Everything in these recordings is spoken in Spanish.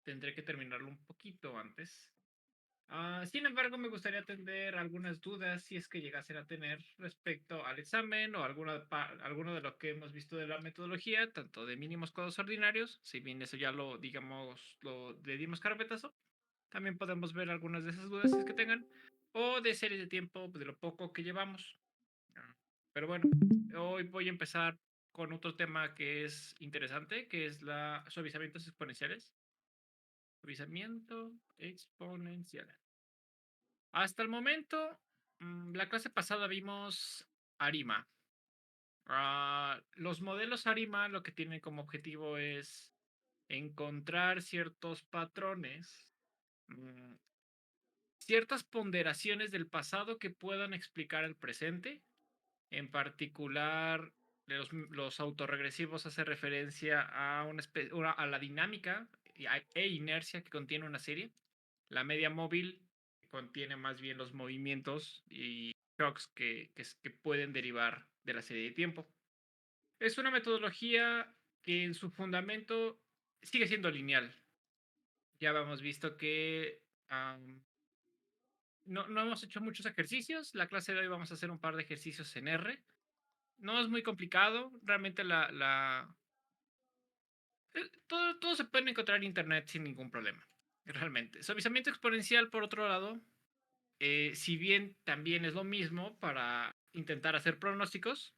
tendré que terminarlo un poquito antes. Sin embargo, me gustaría atender algunas dudas si es que llegasen a tener respecto al examen o alguno de lo que hemos visto de la metodología, tanto de mínimos codos ordinarios, si bien eso ya lo, digamos, le dimos carpetazo, también podemos ver algunas de esas dudas si es que tengan, o de series de tiempo de lo poco que llevamos. Ah, Pero bueno, hoy voy a empezar con otro tema que es interesante, que es la suavizamientos exponenciales. Suavizamiento exponencial. Hasta el momento, la clase pasada vimos ARIMA. Los modelos ARIMA lo que tienen como objetivo es encontrar ciertos patrones, mm, ciertas ponderaciones del pasado que puedan explicar el presente. En particular, los autorregresivos hace referencia a, a la dinámica e inercia que contiene una serie. La media móvil contiene más bien los movimientos y shocks que pueden derivar de la serie de tiempo. Es una metodología que en su fundamento sigue siendo lineal. Ya habíamos visto que no hemos hecho muchos ejercicios. La clase de hoy vamos a hacer un par de ejercicios en R. No es muy complicado. Realmente todo se puede encontrar en internet sin ningún problema. Realmente. Suavizamiento exponencial, por otro lado, si bien también es lo mismo para intentar hacer pronósticos,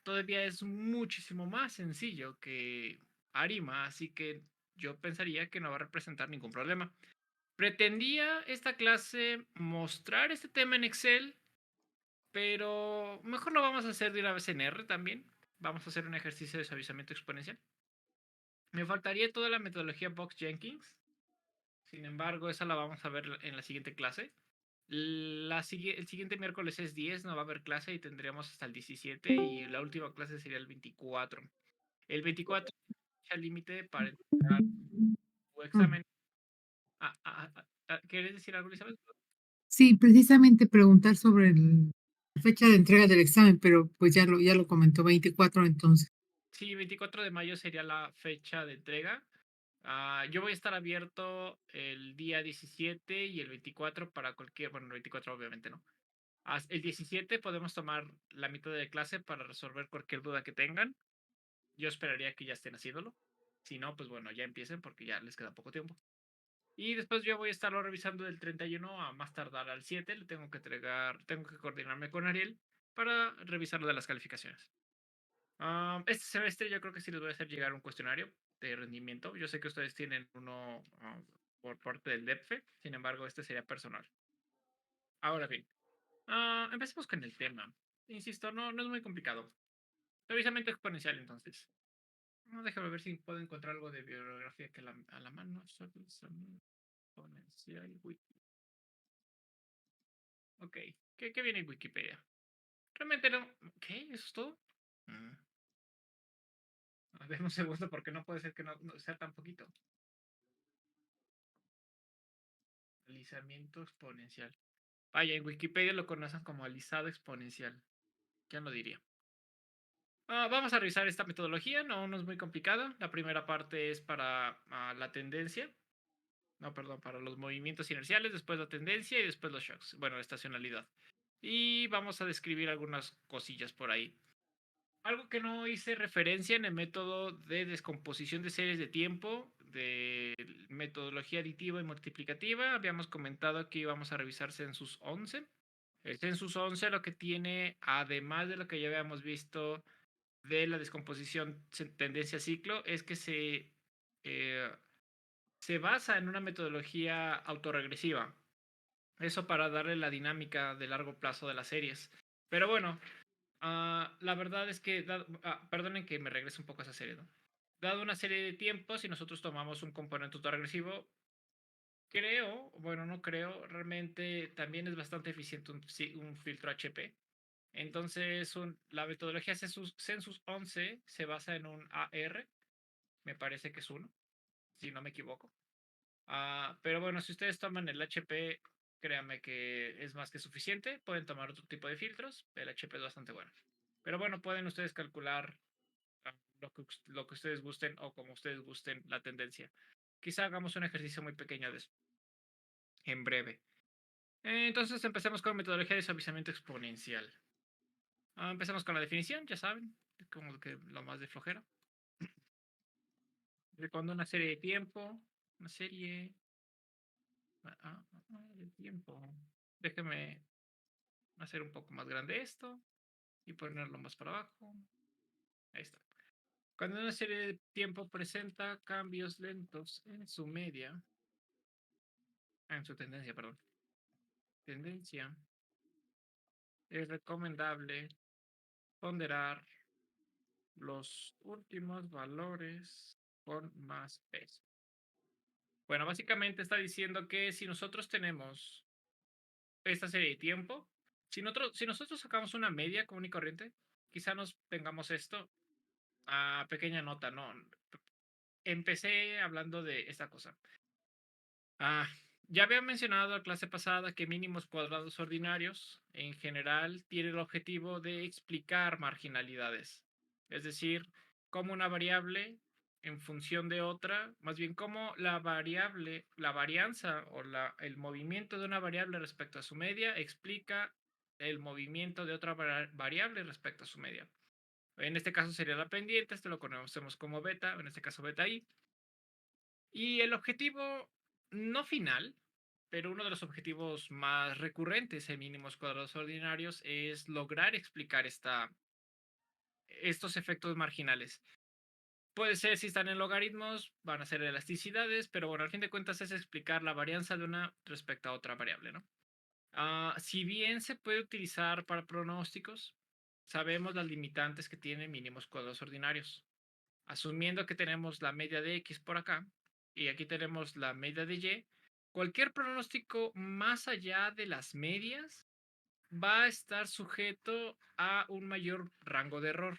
todavía es muchísimo más sencillo que Arima, así que yo pensaría que no va a representar ningún problema. Pretendía esta clase mostrar este tema en Excel, pero mejor lo vamos a hacer de una vez en R también. Vamos a hacer un ejercicio de suavizamiento exponencial. Me faltaría toda la metodología Box Jenkins. Sin embargo, esa la vamos a ver en la siguiente clase. El siguiente miércoles es 10, no va a haber clase y tendríamos hasta el 17 y la última clase sería el 24. El 24 es el límite para entregar tu Mm. examen. ¿Quieres decir algo, Elizabeth? Sí, precisamente preguntar sobre la fecha de entrega del examen, pero pues ya lo comentó 24 entonces. Sí, 24 de mayo sería la fecha de entrega. Yo voy a estar abierto el día 17 y el 24 para cualquier, bueno, el 24 obviamente no. El 17 podemos tomar la mitad de clase para resolver cualquier duda que tengan. Yo esperaría que ya estén haciéndolo. Si no, pues bueno, ya empiecen porque ya les queda poco tiempo. Y después yo voy a estarlo revisando del 31 a más tardar al 7. Le tengo que coordinarme con Ariel para revisar lo de las calificaciones. Este semestre yo creo que sí les voy a hacer llegar un cuestionario de rendimiento. Yo sé que ustedes tienen uno por parte del DEPFE, sin embargo, este sería personal. Ahora bien, empecemos con el tema. Insisto, no es muy complicado. Revisamiento exponencial, entonces. No, déjame ver si puedo encontrar algo de bibliografía que a la mano. Exponencial Wiki. Ok, ¿qué viene en Wikipedia? Realmente no. ¿Qué? ¿Eso es todo? Mm, A ver un segundo porque no puede ser que no sea tan poquito. Alisamiento exponencial. Vaya, en Wikipedia lo conocen como alisado exponencial. ¿Quién lo diría? Vamos a revisar esta metodología, no es muy complicada. La primera parte es para la tendencia. No, perdón, para los movimientos inerciales, después la tendencia y después los shocks. Bueno, la estacionalidad. Y vamos a describir algunas cosillas por ahí. Algo que no hice referencia en el método de descomposición de series de tiempo, de metodología aditiva y multiplicativa, habíamos comentado que íbamos a revisar Census 11. El Census 11 lo que tiene, además de lo que ya habíamos visto de la descomposición tendencia ciclo, es que eh, se basa en una metodología autorregresiva. Eso para darle la dinámica de largo plazo de las series. Pero bueno, la verdad es que, perdonen que me regrese un poco a esa serie, ¿no? Dado una serie de tiempos, si nosotros tomamos un componente autoregresivo, creo, bueno, no creo, realmente también es bastante eficiente un filtro HP. Entonces, la metodología Census 11 se basa en un AR, me parece que es uno, si no me equivoco. Pero bueno, si ustedes toman el HP, créanme que es más que suficiente. Pueden tomar otro tipo de filtros. El HP es bastante bueno. Pero bueno, pueden ustedes calcular lo que ustedes gusten o como ustedes gusten la tendencia. Quizá hagamos un ejercicio muy pequeño de eso, en breve. Entonces empecemos con metodología de suavizamiento exponencial. Empezamos con la definición, ya saben, como que lo más de flojera. De cuando una serie de tiempo, una serie de tiempo. Déjeme hacer un poco más grande esto y ponerlo más para abajo. Ahí está. Cuando una serie de tiempo presenta cambios lentos en su media, en su tendencia, perdón, tendencia, es recomendable ponderar los últimos valores con más peso. Bueno, básicamente está diciendo que si nosotros tenemos esta serie de tiempo, si nosotros sacamos una media común y corriente, quizá nos tengamos esto a pequeña nota, ¿no? Empecé hablando de esta cosa. Ah, ya había mencionado la clase pasada que mínimos cuadrados ordinarios en general tiene el objetivo de explicar marginalidades, es decir, cómo una variable en función de otra, más bien cómo la variable, la varianza o el movimiento de una variable respecto a su media explica el movimiento de otra variable respecto a su media. En este caso sería la pendiente, esto lo conocemos como beta, en este caso beta i. Y el objetivo no final, pero uno de los objetivos más recurrentes en mínimos cuadrados ordinarios es lograr explicar estos efectos marginales. Puede ser si están en logaritmos, van a ser elasticidades, pero bueno, al fin de cuentas es explicar la varianza de una respecto a otra variable, ¿no? Si bien se puede utilizar para pronósticos, sabemos las limitantes que tienen mínimos cuadrados ordinarios. Asumiendo que tenemos la media de X por acá y aquí tenemos la media de Y, cualquier pronóstico más allá de las medias va a estar sujeto a un mayor rango de error.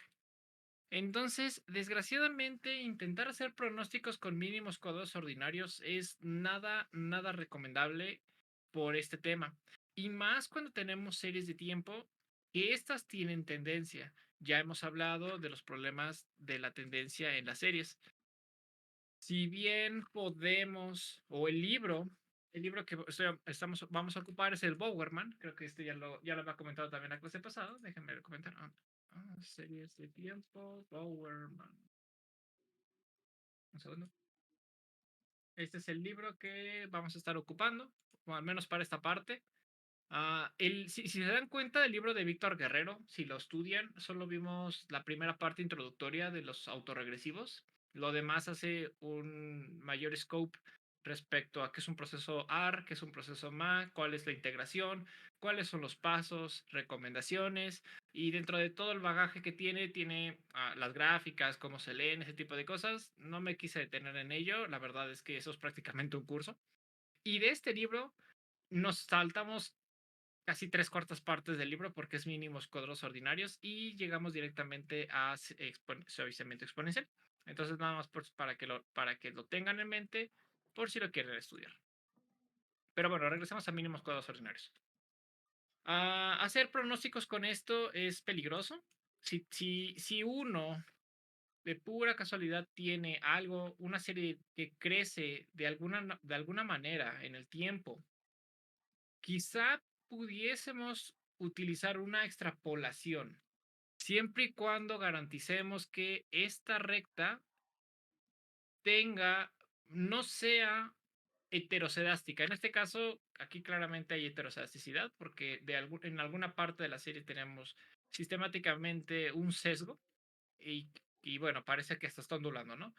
Entonces, desgraciadamente, intentar hacer pronósticos con mínimos cuadrados ordinarios es nada recomendable por este tema. Y más cuando tenemos series de tiempo que estas tienen tendencia. Ya hemos hablado de los problemas de la tendencia en las series. Si bien podemos, o el libro que vamos a ocupar es el Bowerman, creo que este ya lo había comentado también la clase pasada, déjenme comentar. Series de tiempo, Bowerman. Un segundo. Este es el libro que vamos a estar ocupando, o al menos para esta parte. Si se dan cuenta del libro de Víctor Guerrero, si lo estudian, solo vimos la primera parte introductoria de los autorregresivos. Lo demás hace un mayor scope respecto a qué es un proceso AR, qué es un proceso MA, cuál es la integración, cuáles son los pasos, recomendaciones, y dentro de todo el bagaje que tiene las gráficas, cómo se leen, ese tipo de cosas. No me quise detener en ello, la verdad es que eso es prácticamente un curso. Y de este libro nos saltamos casi tres cuartas partes del libro porque es mínimos cuadros ordinarios y llegamos directamente a suavizamiento exponencial. Entonces, nada más para que lo tengan en mente por si lo quieren estudiar. Pero bueno, regresamos a mínimos cuadros ordinarios. Hacer pronósticos con esto es peligroso. Si uno de pura casualidad tiene algo, una serie que crece de alguna manera en el tiempo, quizá pudiésemos utilizar una extrapolación, siempre y cuando garanticemos que esta recta no sea heteroscedástica. En este caso, aquí claramente hay heterocedasticidad, porque en alguna parte de la serie tenemos sistemáticamente un sesgo y bueno, parece que hasta está ondulando, ¿no?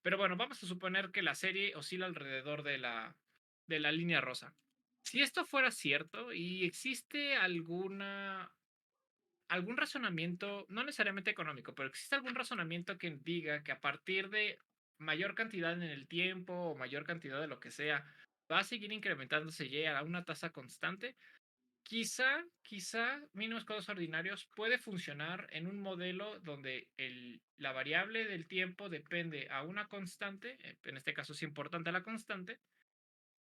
Pero bueno, vamos a suponer que la serie oscila alrededor de la línea rosa. Si esto fuera cierto y existe algún razonamiento, no necesariamente económico, pero existe algún razonamiento que diga que a partir de mayor cantidad en el tiempo o mayor cantidad de lo que sea, va a seguir incrementándose y a una tasa constante, quizá mínimos cuadrados ordinarios puede funcionar en un modelo donde la variable del tiempo depende a una constante, en este caso es importante la constante,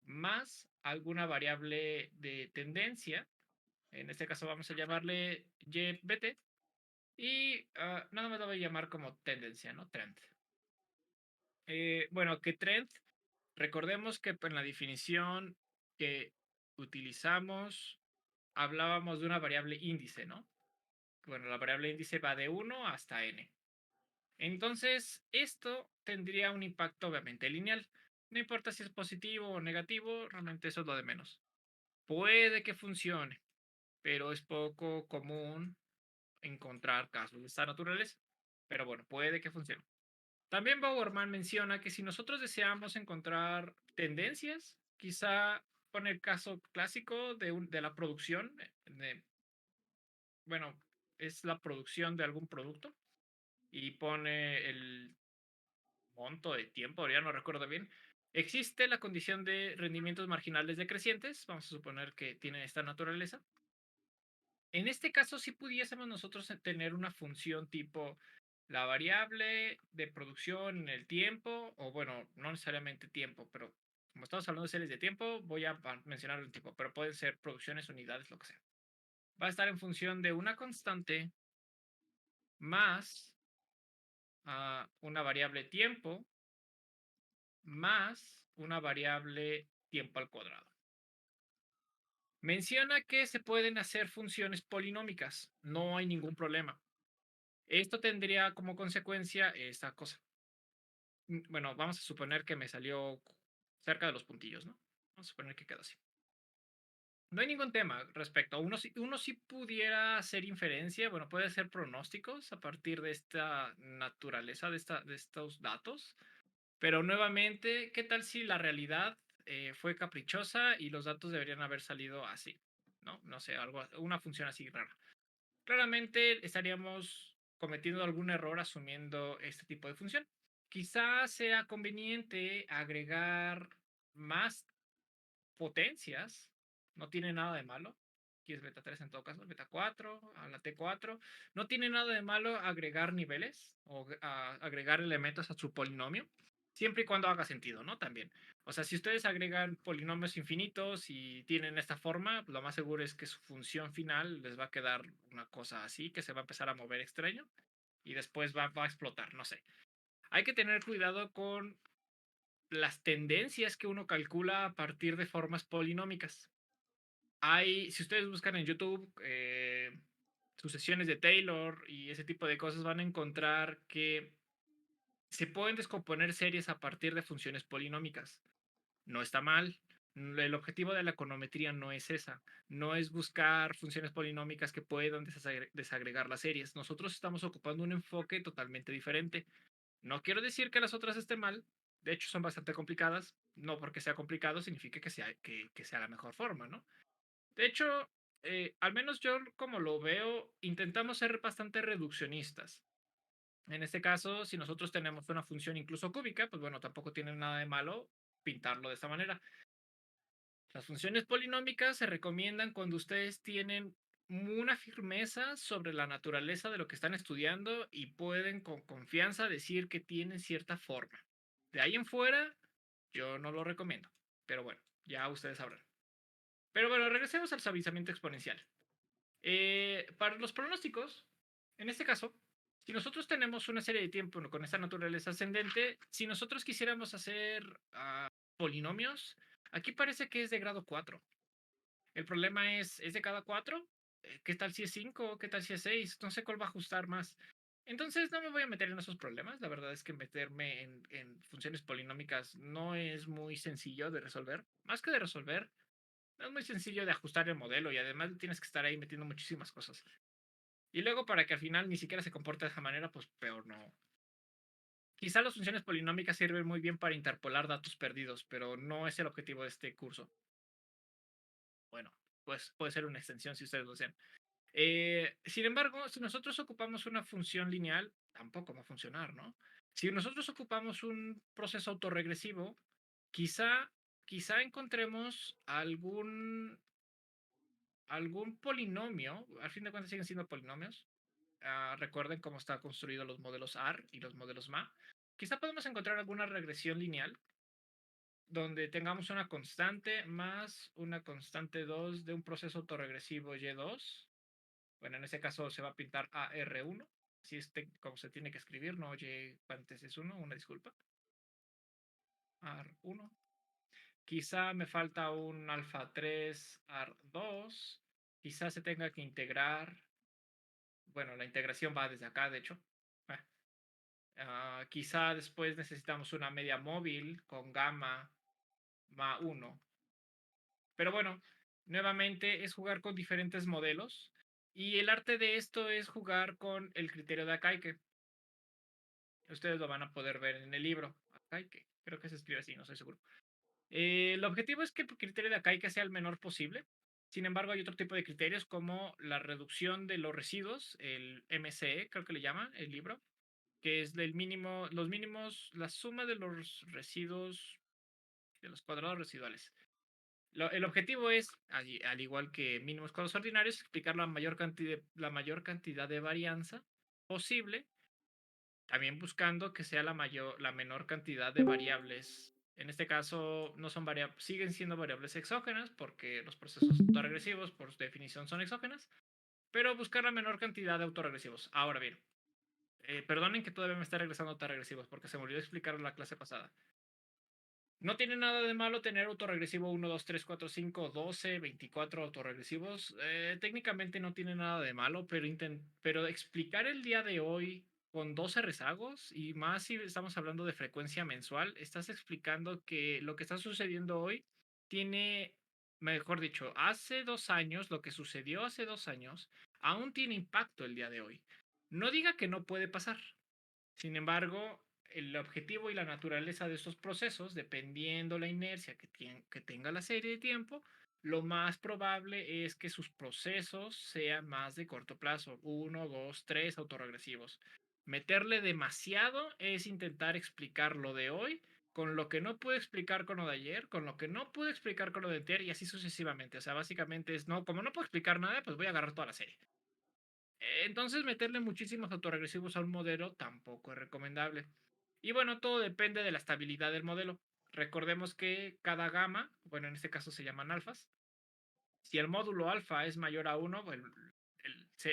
más alguna variable de tendencia, en este caso vamos a llamarle YBT, y nada más lo voy a llamar como tendencia, ¿no? Trend. Bueno, que trend Recordemos que en la definición que utilizamos hablábamos de una variable índice, ¿no? Bueno, la variable índice va de 1 hasta n. Entonces, esto tendría un impacto obviamente lineal. No importa si es positivo o negativo, realmente eso es lo de menos. Puede que funcione, pero es poco común encontrar casos de esta naturaleza. Pero bueno, puede que funcione. También Bowerman menciona que si nosotros deseamos encontrar tendencias, quizá pone el caso clásico de la producción, bueno, es la producción de algún producto y pone el monto de tiempo, ya no recuerdo bien. Existe la condición de rendimientos marginales decrecientes, vamos a suponer que tiene esta naturaleza. En este caso, si pudiésemos nosotros tener una función tipo la variable de producción en el tiempo, o bueno, no necesariamente tiempo, pero como estamos hablando de series de tiempo, voy a mencionar un tipo, pero pueden ser producciones, unidades, lo que sea. Va a estar en función de una constante más una variable tiempo más una variable tiempo al cuadrado. Menciona que se pueden hacer funciones polinómicas, no hay ningún problema. Esto tendría como consecuencia esta cosa. Bueno, vamos a suponer que me salió cerca de los puntillos, ¿no? Vamos a suponer que quedó así. No hay ningún tema respecto a uno sí pudiera hacer inferencia, bueno, puede hacer pronósticos a partir de esta naturaleza, de estos datos, pero nuevamente, ¿qué tal si la realidad fue caprichosa y los datos deberían haber salido así? No, no sé, una función así rara. Claramente estaríamos cometiendo algún error asumiendo este tipo de función. Quizás sea conveniente agregar más potencias, no tiene nada de malo. Aquí es beta 3 en todo caso, beta 4 a la T4. No tiene nada de malo agregar niveles o agregar elementos a su polinomio, siempre y cuando haga sentido, ¿no? También. O sea, si ustedes agregan polinomios infinitos y tienen esta forma, lo más seguro es que su función final les va a quedar una cosa así, que se va a empezar a mover extraño y después va a explotar, no sé. Hay que tener cuidado con las tendencias que uno calcula a partir de formas polinómicas. Si ustedes buscan en YouTube sucesiones de Taylor y ese tipo de cosas, van a encontrar que se pueden descomponer series a partir de funciones polinómicas. No está mal. El objetivo de la econometría no es esa. No es buscar funciones polinómicas que puedan desagregar las series. Nosotros estamos ocupando un enfoque totalmente diferente. No quiero decir que las otras estén mal. De hecho, son bastante complicadas. No porque sea complicado significa que sea la mejor forma, ¿no? De hecho, al menos yo como lo veo, intentamos ser bastante reduccionistas. En este caso, si nosotros tenemos una función incluso cúbica, pues bueno, tampoco tiene nada de malo pintarlo de esta manera. Las funciones polinómicas se recomiendan cuando ustedes tienen una firmeza sobre la naturaleza de lo que están estudiando y pueden con confianza decir que tienen cierta forma. De ahí en fuera, yo no lo recomiendo. Pero bueno, ya ustedes sabrán. Pero bueno, regresemos al suavizamiento exponencial. Para los pronósticos, en este caso, si nosotros tenemos una serie de tiempo con esta naturaleza ascendente, si nosotros quisiéramos hacer polinomios, aquí parece que es de grado 4. El problema ¿es de cada 4? ¿Qué tal si es 5? ¿Qué tal si es 6? No sé cuál va a ajustar más. Entonces no me voy a meter en esos problemas. La verdad es que meterme en funciones polinómicas no es muy sencillo de resolver. Más que de resolver, no es muy sencillo de ajustar el modelo y además tienes que estar ahí metiendo muchísimas cosas. Y luego para que al final ni siquiera se comporte de esa manera, pues peor no. Quizá las funciones polinómicas sirven muy bien para interpolar datos perdidos, pero no es el objetivo de este curso. Bueno, pues puede ser una extensión si ustedes lo desean. Sin embargo, si nosotros ocupamos una función lineal, tampoco va a funcionar, ¿no? Si nosotros ocupamos un proceso autorregresivo, quizá, quizá encontremos algún polinomio, al fin de cuentas siguen siendo polinomios. Recuerden cómo están construidos los modelos AR y los modelos MA. Quizá podemos encontrar alguna regresión lineal donde tengamos una constante más una constante 2 de un proceso autorregresivo Y2. Bueno, en ese caso se va a pintar AR1, así es como se tiene que escribir, no Y paréntesis 1, una disculpa. AR1. Quizá me falta un alfa 3 AR 2. Quizá se tenga que integrar. Bueno, la integración va desde acá, de hecho. Ah, quizá después necesitamos una media móvil con gamma ma 1. Pero bueno, nuevamente es jugar con diferentes modelos. Y el arte de esto es jugar con el criterio de Akaike. Ustedes lo van a poder ver en el libro. Akaike, creo que se escribe así, no estoy seguro. El objetivo es que el criterio de Akaike sea el menor posible. Sin embargo, hay otro tipo de criterios como la reducción de los residuos, el MCE, creo que le llaman el libro, que es del mínimo, los mínimos, la suma de los residuos, de los cuadrados residuales. El objetivo es, al igual que mínimos cuadrados ordinarios, explicar la mayor cantidad de varianza posible, también buscando que sea la menor cantidad de variables. En este caso, no son siguen siendo variables exógenas, porque los procesos autoregresivos, por definición, son exógenas, pero buscar la menor cantidad de autoregresivos. Ahora bien, perdonen que todavía me está regresando a autoregresivos, porque se me olvidó explicar en la clase pasada. No tiene nada de malo tener autorregresivo 1, 2, 3, 4, 5, 12, 24 autorregresivos. Técnicamente no tiene nada de malo, pero explicar el día de hoy con 12 rezagos y más si estamos hablando de frecuencia mensual, estás explicando que lo que está sucediendo hoy tiene, mejor dicho, hace 2 años, lo que sucedió hace 2 años, aún tiene impacto el día de hoy. No diga que no puede pasar. Sin embargo, el objetivo y la naturaleza de estos procesos, dependiendo la inercia que tenga la serie de tiempo, lo más probable es que sus procesos sean más de corto plazo, uno, dos, tres autorregresivos. Meterle demasiado es intentar explicar lo de hoy con lo que no pude explicar con lo de ayer, con lo que no pude explicar con lo de ayer y así sucesivamente. O sea, básicamente es, no, como no puedo explicar nada, pues voy a agarrar toda la serie. Entonces, meterle muchísimos autoregresivos a un modelo tampoco es recomendable. Y bueno, todo depende de la estabilidad del modelo. Recordemos que cada gama, bueno, en este caso se llaman alfas, si el módulo alfa es mayor a 1,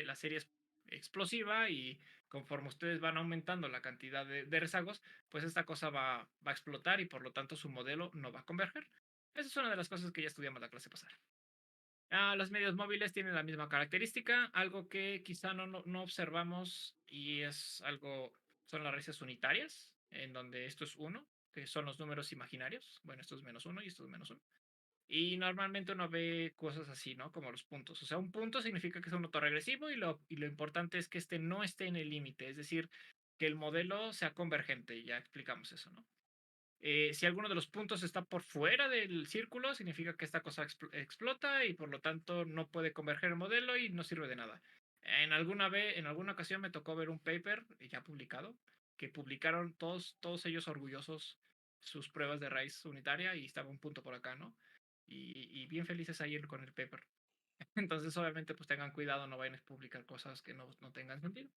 la serie es explosiva y conforme ustedes van aumentando la cantidad de rezagos, pues esta cosa va a explotar y por lo tanto su modelo no va a converger. Esa es una de las cosas que ya estudiamos la clase pasada. Los medios móviles tienen la misma característica, algo que quizá no observamos y es algo, son las raíces unitarias, en donde esto es 1, que son los números imaginarios. Bueno, esto es -1 y esto es -1. Y normalmente uno ve cosas así, ¿no? Como los puntos. O sea, un punto significa que es un autorregresivo y lo importante es que este no esté en el límite, es decir, que el modelo sea convergente. Y ya explicamos eso, ¿no? Si alguno de los puntos está por fuera del círculo, significa que esta cosa explota y por lo tanto no puede converger el modelo y no sirve de nada. En alguna ocasión me tocó ver un paper ya publicado, que publicaron todos ellos orgullosos sus pruebas de raíz unitaria y estaba un punto por acá, ¿no? Y bien felices ayer con el paper. Entonces, obviamente, pues tengan cuidado, no vayan a publicar cosas que no tengan sentido.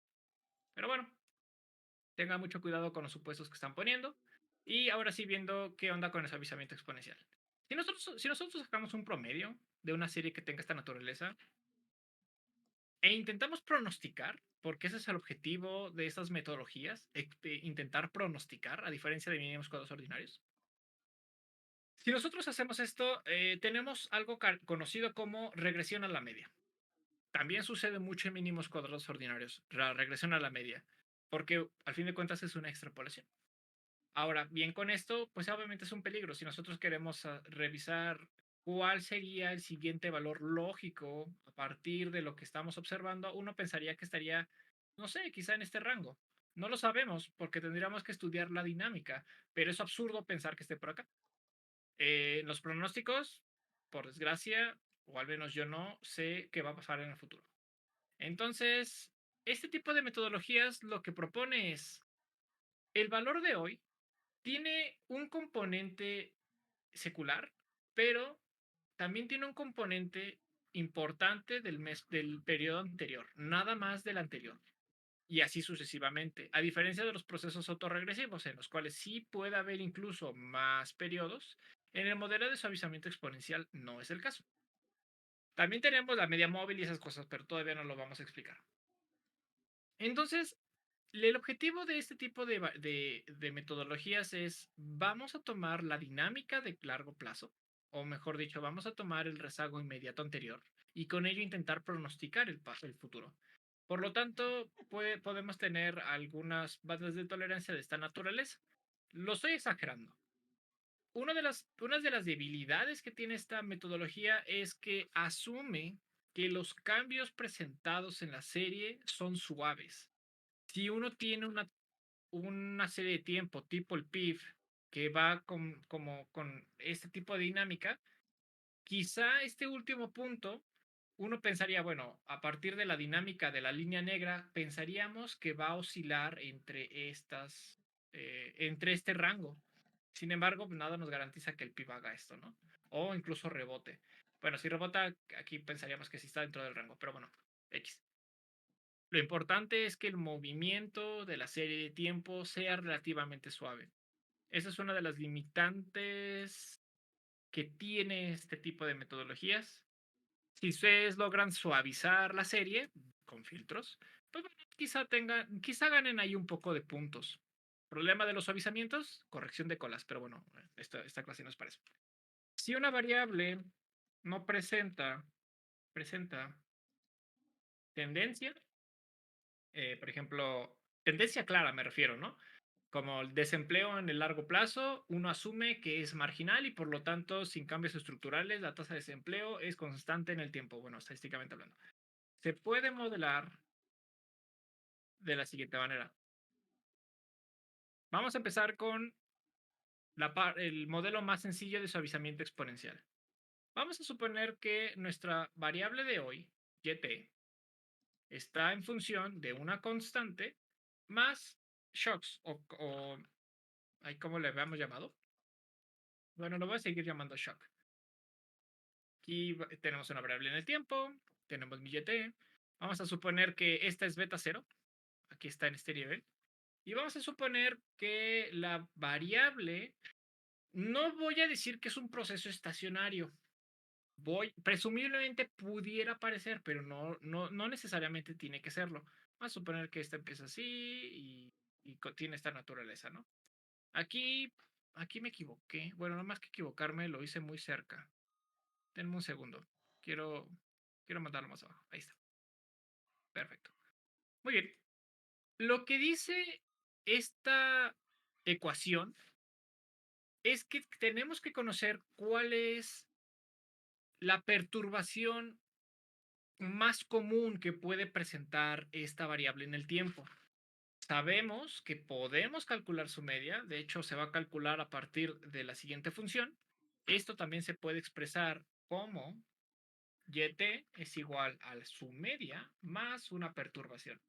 Pero bueno, tengan mucho cuidado con los supuestos que están poniendo. Y ahora sí, viendo qué onda con el suavizamiento exponencial. Si nosotros sacamos un promedio de una serie que tenga esta naturaleza e intentamos pronosticar, porque ese es el objetivo de estas metodologías, intentar pronosticar, a diferencia de mínimos cuadrados ordinarios. Si nosotros hacemos esto, tenemos algo conocido como regresión a la media. También sucede mucho en mínimos cuadrados ordinarios, la regresión a la media, porque al fin de cuentas es una extrapolación. Ahora, bien con esto, pues obviamente es un peligro. Si nosotros queremos revisar cuál sería el siguiente valor lógico a partir de lo que estamos observando, uno pensaría que estaría, no sé, quizá en este rango. No lo sabemos porque tendríamos que estudiar la dinámica, pero es absurdo pensar que esté por acá. Los pronósticos, por desgracia, o al menos yo no sé qué va a pasar en el futuro. Entonces, este tipo de metodologías lo que propone es el valor de hoy tiene un componente secular, pero también tiene un componente importante del periodo anterior, nada más del anterior. Y así sucesivamente. A diferencia de los procesos autorregresivos, en los cuales sí puede haber incluso más periodos, en el modelo de suavizamiento exponencial no es el caso. También tenemos la media móvil y esas cosas, pero todavía no lo vamos a explicar. Entonces, el objetivo de este tipo de metodologías es, vamos a tomar la dinámica de largo plazo, o mejor dicho, vamos a tomar el rezago inmediato anterior y con ello intentar pronosticar el futuro. Por lo tanto, podemos tener algunas bandas de tolerancia de esta naturaleza. Lo estoy exagerando. Una de las debilidades que tiene esta metodología es que asume que los cambios presentados en la serie son suaves. Si uno tiene una serie de tiempo tipo el PIF que va como con este tipo de dinámica, quizá este último punto, uno pensaría, bueno, a partir de la dinámica de la línea negra, pensaríamos que va a oscilar entre este rango. Sin embargo, nada nos garantiza que el PIB haga esto, ¿no? O incluso rebote. Bueno, si rebota, aquí pensaríamos que sí está dentro del rango, pero bueno, X. Lo importante es que el movimiento de la serie de tiempo sea relativamente suave. Esa es una de las limitantes que tiene este tipo de metodologías. Si ustedes logran suavizar la serie con filtros, pues bueno, quizá ganen ahí un poco de puntos. Problema de los suavizamientos, corrección de colas, pero bueno, esta clase no es para eso. Si una variable no presenta tendencia, por ejemplo, tendencia clara me refiero, ¿no? Como el desempleo en el largo plazo, uno asume que es marginal y por lo tanto, sin cambios estructurales, la tasa de desempleo es constante en el tiempo, bueno, estadísticamente hablando. Se puede modelar de la siguiente manera. Vamos a empezar con el modelo más sencillo de suavizamiento exponencial. Vamos a suponer que nuestra variable de hoy, YT, está en función de una constante más shocks o ¿cómo le habíamos llamado? Bueno, lo voy a seguir llamando shock. Aquí tenemos una variable en el tiempo, tenemos mi YT. Vamos a suponer que esta es beta 0, aquí está en este nivel. Y vamos a suponer que la variable, no voy a decir que es un proceso estacionario. Presumiblemente pudiera parecer, pero no necesariamente tiene que serlo. Vamos a suponer que esta empieza así y tiene esta naturaleza, ¿no? Aquí, aquí me equivoqué. Bueno, no más que equivocarme, lo hice muy cerca. Denme un segundo. Quiero, quiero mandarlo más abajo. Ahí está. Perfecto. Muy bien. Lo que dice esta ecuación es que tenemos que conocer cuál es la perturbación más común que puede presentar esta variable en el tiempo. Sabemos que podemos calcular su media, de hecho se va a calcular a partir de la siguiente función. Esto también se puede expresar como YT es igual a su media más una perturbación.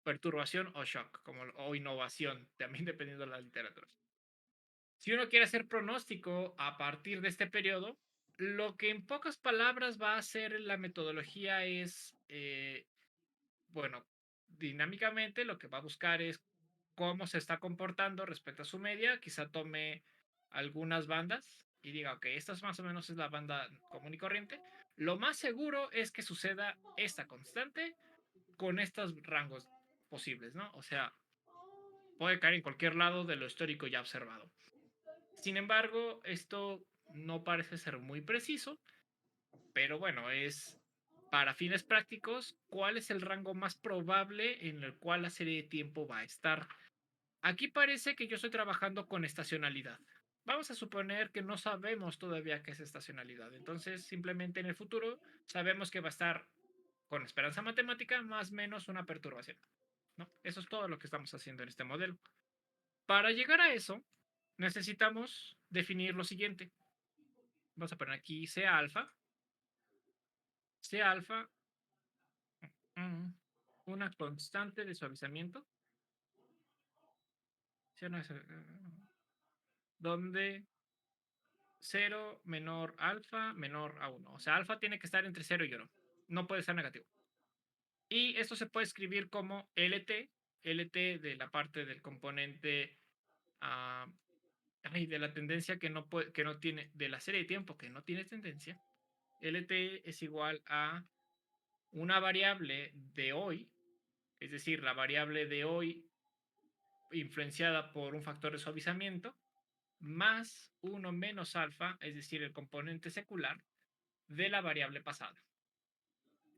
Perturbación o shock, o innovación, también dependiendo de la literatura. Si uno quiere hacer pronóstico a partir de este periodo, lo que en pocas palabras va a hacer la metodología es, bueno, dinámicamente lo que va a buscar es cómo se está comportando respecto a su media. Quizá tome algunas bandas y diga, ok, esta más o menos es la banda común y corriente. Lo más seguro es que suceda esta constante con estos rangos posibles, ¿no? O sea, puede caer en cualquier lado de lo histórico ya observado. Sin embargo, esto no parece ser muy preciso, pero bueno, es para fines prácticos, ¿cuál es el rango más probable en el cual la serie de tiempo va a estar? Aquí parece que yo estoy trabajando con estacionalidad. Vamos a suponer que no sabemos todavía qué es estacionalidad. Entonces, simplemente en el futuro sabemos que va a estar con esperanza matemática más o menos una perturbación, ¿no? Eso es todo lo que estamos haciendo en este modelo. Para llegar a eso, necesitamos definir lo siguiente. Vamos a poner aquí C alfa. C alfa, una constante de suavizamiento. ¿Sí no es, donde 0 menor alfa menor a 1. O sea, alfa tiene que estar entre 0 y 1. No puede ser negativo. Y esto se puede escribir como LT, LT de la parte del componente de la tendencia que no tiene, de la serie de tiempo que no tiene tendencia. LT es igual a una variable de hoy es decir, la variable de hoy influenciada por un factor de suavizamiento, más 1 menos alfa, es decir, el componente secular de la variable pasada.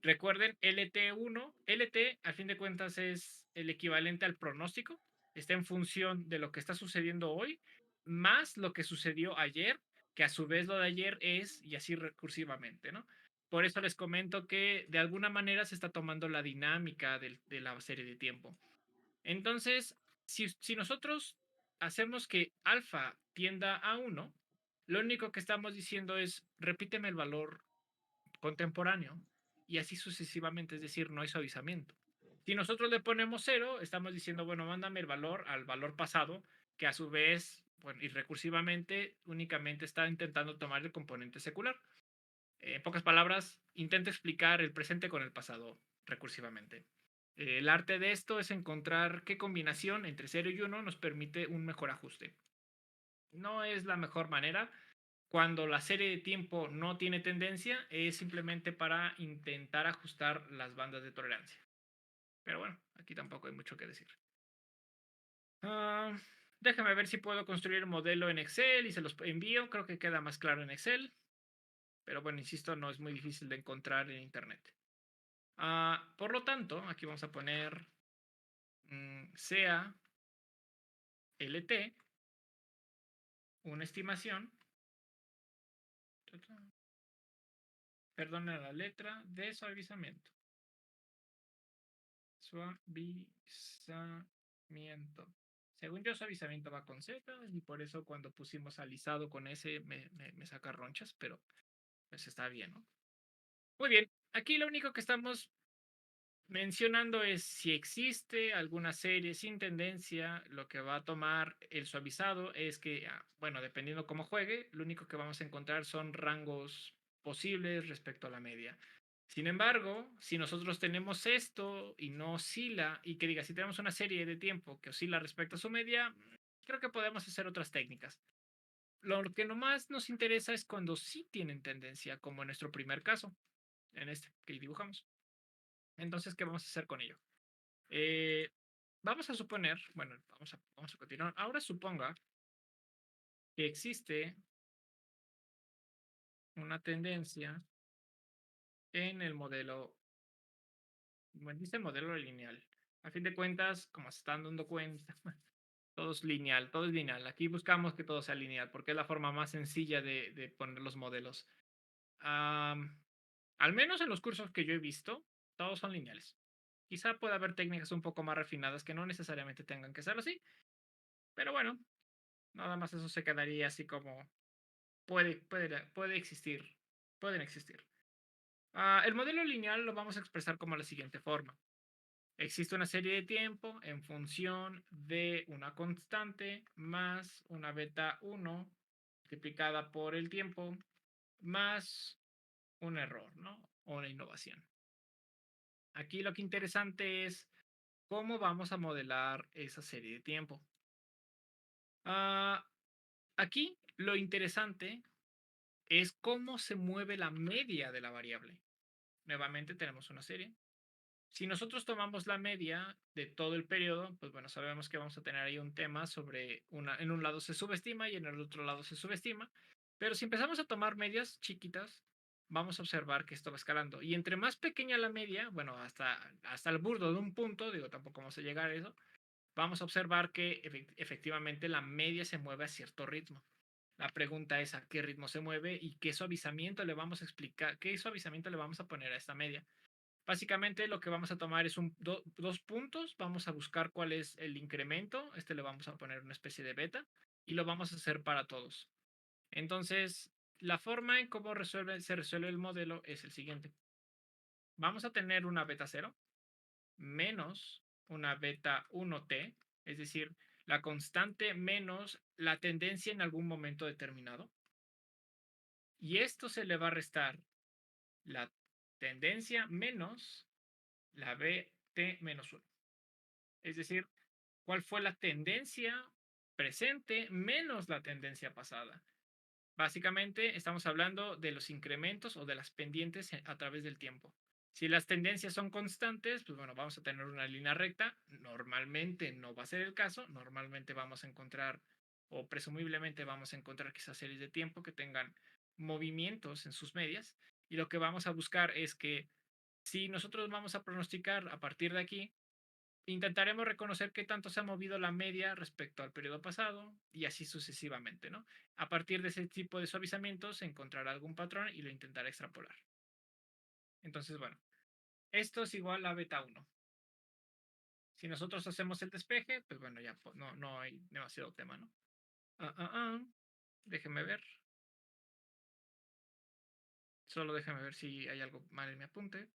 Recuerden, LT1, LT a fin de cuentas es el equivalente al pronóstico, está en función de lo que está sucediendo hoy, más lo que sucedió ayer, que a su vez lo de ayer es, y así recursivamente, ¿no? Por eso les comento que de alguna manera se está tomando la dinámica de la serie de tiempo. Entonces, si nosotros hacemos que alfa tienda a 1, lo único que estamos diciendo es, repíteme el valor contemporáneo y así sucesivamente, es decir, no hay suavizamiento. Si nosotros le ponemos 0, estamos diciendo, bueno, mándame el valor al valor pasado, que a su vez, bueno, y recursivamente únicamente está intentando tomar el componente secular. En pocas palabras, intenta explicar el presente con el pasado recursivamente. El arte de esto es encontrar qué combinación entre 0 y 1 nos permite un mejor ajuste. No es la mejor manera. Cuando la serie de tiempo no tiene tendencia, es simplemente para intentar ajustar las bandas de tolerancia. Pero bueno, aquí tampoco hay mucho que decir. Uh, déjame ver si puedo construir un modelo en Excel y se los envío. Creo que queda más claro en Excel. Pero bueno, insisto, no es muy difícil de encontrar en Internet. Por lo tanto, aquí vamos a poner sea LT, una estimación, perdona la letra, de suavizamiento. Suavizamiento. Según yo, suavizamiento va con Z y por eso cuando pusimos alisado con S me saca ronchas, pero pues está bien, ¿no? Muy bien, aquí lo único que estamos mencionando es si existe alguna serie sin tendencia, lo que va a tomar el suavizado es que, bueno, dependiendo cómo juegue, lo único que vamos a encontrar son rangos posibles respecto a la media. Sin embargo, si nosotros tenemos esto y no oscila, y que diga, si tenemos una serie de tiempo que oscila respecto a su media, creo que podemos hacer otras técnicas. Lo que nomás nos interesa es cuando sí tienen tendencia, como en nuestro primer caso, en este que dibujamos. Entonces, ¿qué vamos a hacer con ello? Vamos a suponer, bueno, vamos a continuar. Ahora suponga que existe una tendencia en el modelo, bueno, dice modelo lineal. A fin de cuentas, como se están dando cuenta, todo es lineal, todo es lineal. Aquí buscamos que todo sea lineal porque es la forma más sencilla de poner los modelos. Al menos en los cursos que yo he visto, todos son lineales. Quizá pueda haber técnicas un poco más refinadas que no necesariamente tengan que ser así, pero bueno, nada más eso se quedaría así como puede existir, pueden existir. El modelo lineal lo vamos a expresar como la siguiente forma. Existe una serie de tiempo en función de una constante más una beta 1 multiplicada por el tiempo más un error, ¿no? O una innovación. Aquí lo que interesante es cómo vamos a modelar esa serie de tiempo. Aquí lo interesante es cómo se mueve la media de la variable. Nuevamente tenemos una serie. Si nosotros tomamos la media de todo el periodo, pues bueno, sabemos que vamos a tener ahí un tema sobre en un lado se subestima y en el otro lado se subestima. Pero si empezamos a tomar medias chiquitas, vamos a observar que esto va escalando. Y entre más pequeña la media, bueno, hasta el burdo de un punto, digo, tampoco vamos a llegar a eso, vamos a observar que efectivamente la media se mueve a cierto ritmo. La pregunta es a qué ritmo se mueve y qué suavizamiento le vamos a explicar, qué suavizamiento le vamos a poner a esta media. Básicamente lo que vamos a tomar es dos puntos, vamos a buscar cuál es el incremento, este le vamos a poner una especie de beta y lo vamos a hacer para todos. Entonces, la forma en cómo se resuelve el modelo es el siguiente. Vamos a tener una beta 0 menos una beta 1t, es decir, la constante menos la tendencia en algún momento determinado. Y esto se le va a restar la tendencia menos la BT menos 1. Es decir, cuál fue la tendencia presente menos la tendencia pasada. Básicamente estamos hablando de los incrementos o de las pendientes a través del tiempo. Si las tendencias son constantes, pues bueno, vamos a tener una línea recta. Normalmente no va a ser el caso. Normalmente vamos a encontrar, o presumiblemente vamos a encontrar quizás series de tiempo que tengan movimientos en sus medias. Y lo que vamos a buscar es que si nosotros vamos a pronosticar a partir de aquí, intentaremos reconocer qué tanto se ha movido la media respecto al periodo pasado y así sucesivamente, ¿no? A partir de ese tipo de suavizamientos se encontrará algún patrón y lo intentará extrapolar. Entonces, bueno, esto es igual a beta 1. Si nosotros hacemos el despeje, pues bueno, ya no hay demasiado tema, ¿no? Ah, ah, ah. Déjeme ver. Solo déjame ver si hay algo mal en mi apunte.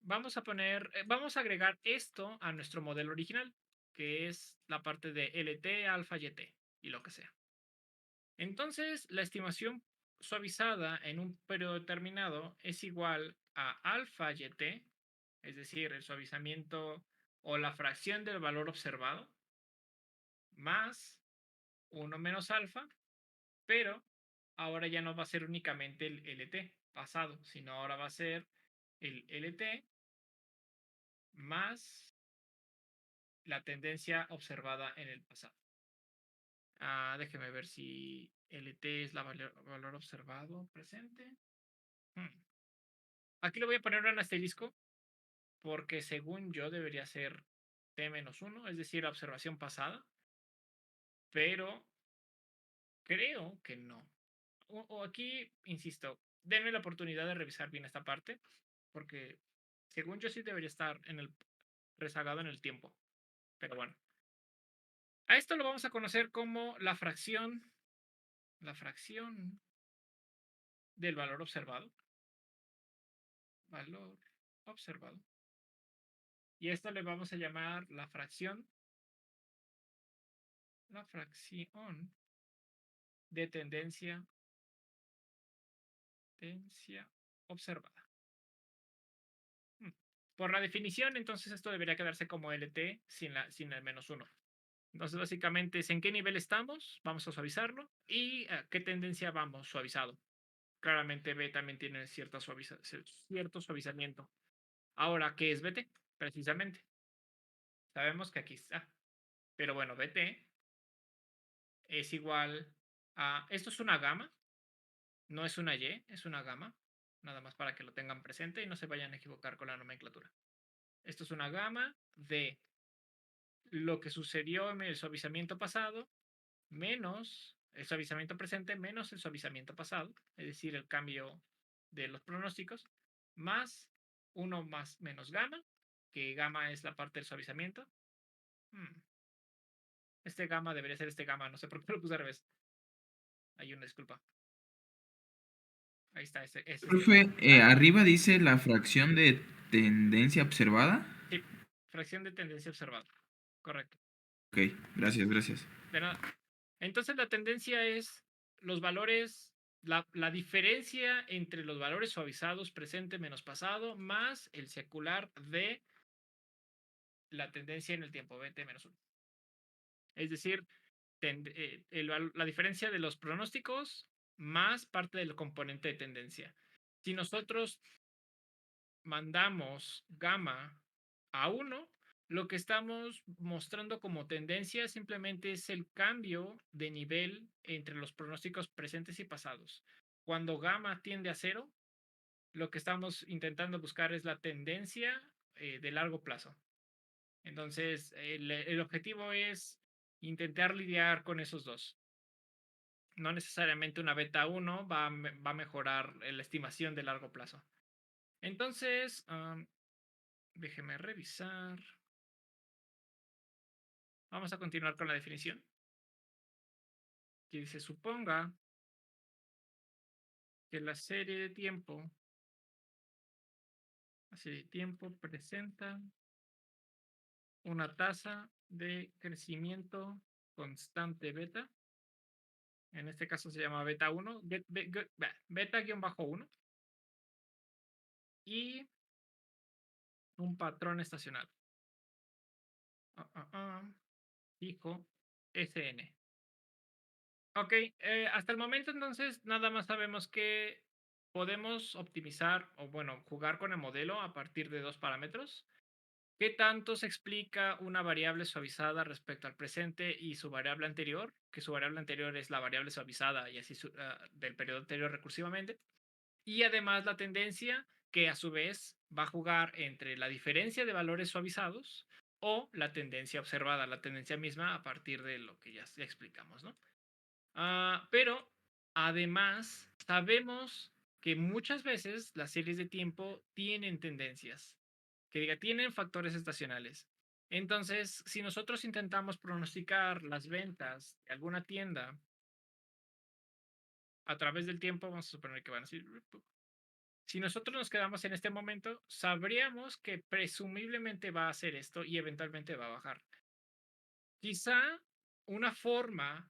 Vamos a agregar esto a nuestro modelo original, que es la parte de LT, alfa, YT y lo que sea. Entonces, la estimación suavizada en un periodo determinado es igual a alfa YT, es decir, el suavizamiento o la fracción del valor observado, más 1 menos alfa, pero ahora ya no va a ser únicamente el LT pasado, sino ahora va a ser el LT más la tendencia observada en el pasado. Déjeme ver si LT es la valor observado presente. Aquí le voy a poner un asterisco porque según yo debería ser T-1, es decir, la observación pasada, pero creo que no. O aquí, insisto, denme la oportunidad de revisar bien esta parte, porque según yo sí debería estar en el rezagado en el tiempo. Pero bueno, a esto lo vamos a conocer como la fracción del valor observado. Valor observado. Y esto le vamos a llamar la fracción de tendencia observada. Por la definición, entonces esto debería quedarse como LT sin el -1. Entonces, básicamente es en qué nivel estamos, vamos a suavizarlo, y a qué tendencia vamos suavizado. Claramente B también tiene cierto suavizamiento. Ahora, ¿qué es BT? Precisamente. Sabemos que aquí está. Pero bueno, BT es igual a... Esto es una gama, no es una Y, es una gama. Nada más para que lo tengan presente y no se vayan a equivocar con la nomenclatura. Esto es una gama de lo que sucedió en el suavizamiento pasado menos el suavizamiento presente menos el suavizamiento pasado, es decir, el cambio de los pronósticos, más 1 más menos gamma, que gamma es la parte del suavizamiento. Este gamma debería ser este gamma, no sé por qué lo puse al revés. Hay una disculpa. Ahí está, es este Profe, gamma. Ah, arriba dice la fracción de tendencia observada. sí, fracción de tendencia observada. Correcto. Ok, gracias, gracias. De nada. Entonces la tendencia es los valores, la diferencia entre los valores suavizados presente menos pasado más el secular de la tendencia en el tiempo, BT-1. Es decir, la diferencia de los pronósticos más parte del componente de tendencia. Si nosotros mandamos gamma a 1, lo que estamos mostrando como tendencia simplemente es el cambio de nivel entre los pronósticos presentes y pasados. Cuando gamma tiende a 0, lo que estamos intentando buscar es la tendencia de largo plazo. Entonces, el objetivo es intentar lidiar con esos dos. No necesariamente una beta 1 va a mejorar la estimación de largo plazo. Entonces, déjeme revisar. Vamos a continuar con la definición. Que dice, suponga que la serie de tiempo presenta una tasa de crecimiento constante beta. En este caso se llama beta 1, beta-1 y un patrón estacional. Fijo SN. Ok, hasta el momento entonces nada más sabemos que podemos optimizar o, bueno, jugar con el modelo a partir de dos parámetros. ¿Qué tanto se explica una variable suavizada respecto al presente y su variable anterior? Que su variable anterior es la variable suavizada y así del periodo anterior recursivamente. Y además la tendencia, que a su vez va a jugar entre la diferencia de valores suavizados o la tendencia observada, la tendencia misma a partir de lo que ya explicamos, ¿no? Pero además sabemos que muchas veces las series de tiempo tienen tendencias, que diga, tienen factores estacionales. Entonces, si nosotros intentamos pronosticar las ventas de alguna tienda a través del tiempo, vamos a suponer que van a ser, si nosotros nos quedamos en este momento, sabríamos que presumiblemente va a hacer esto y eventualmente va a bajar. Quizá una forma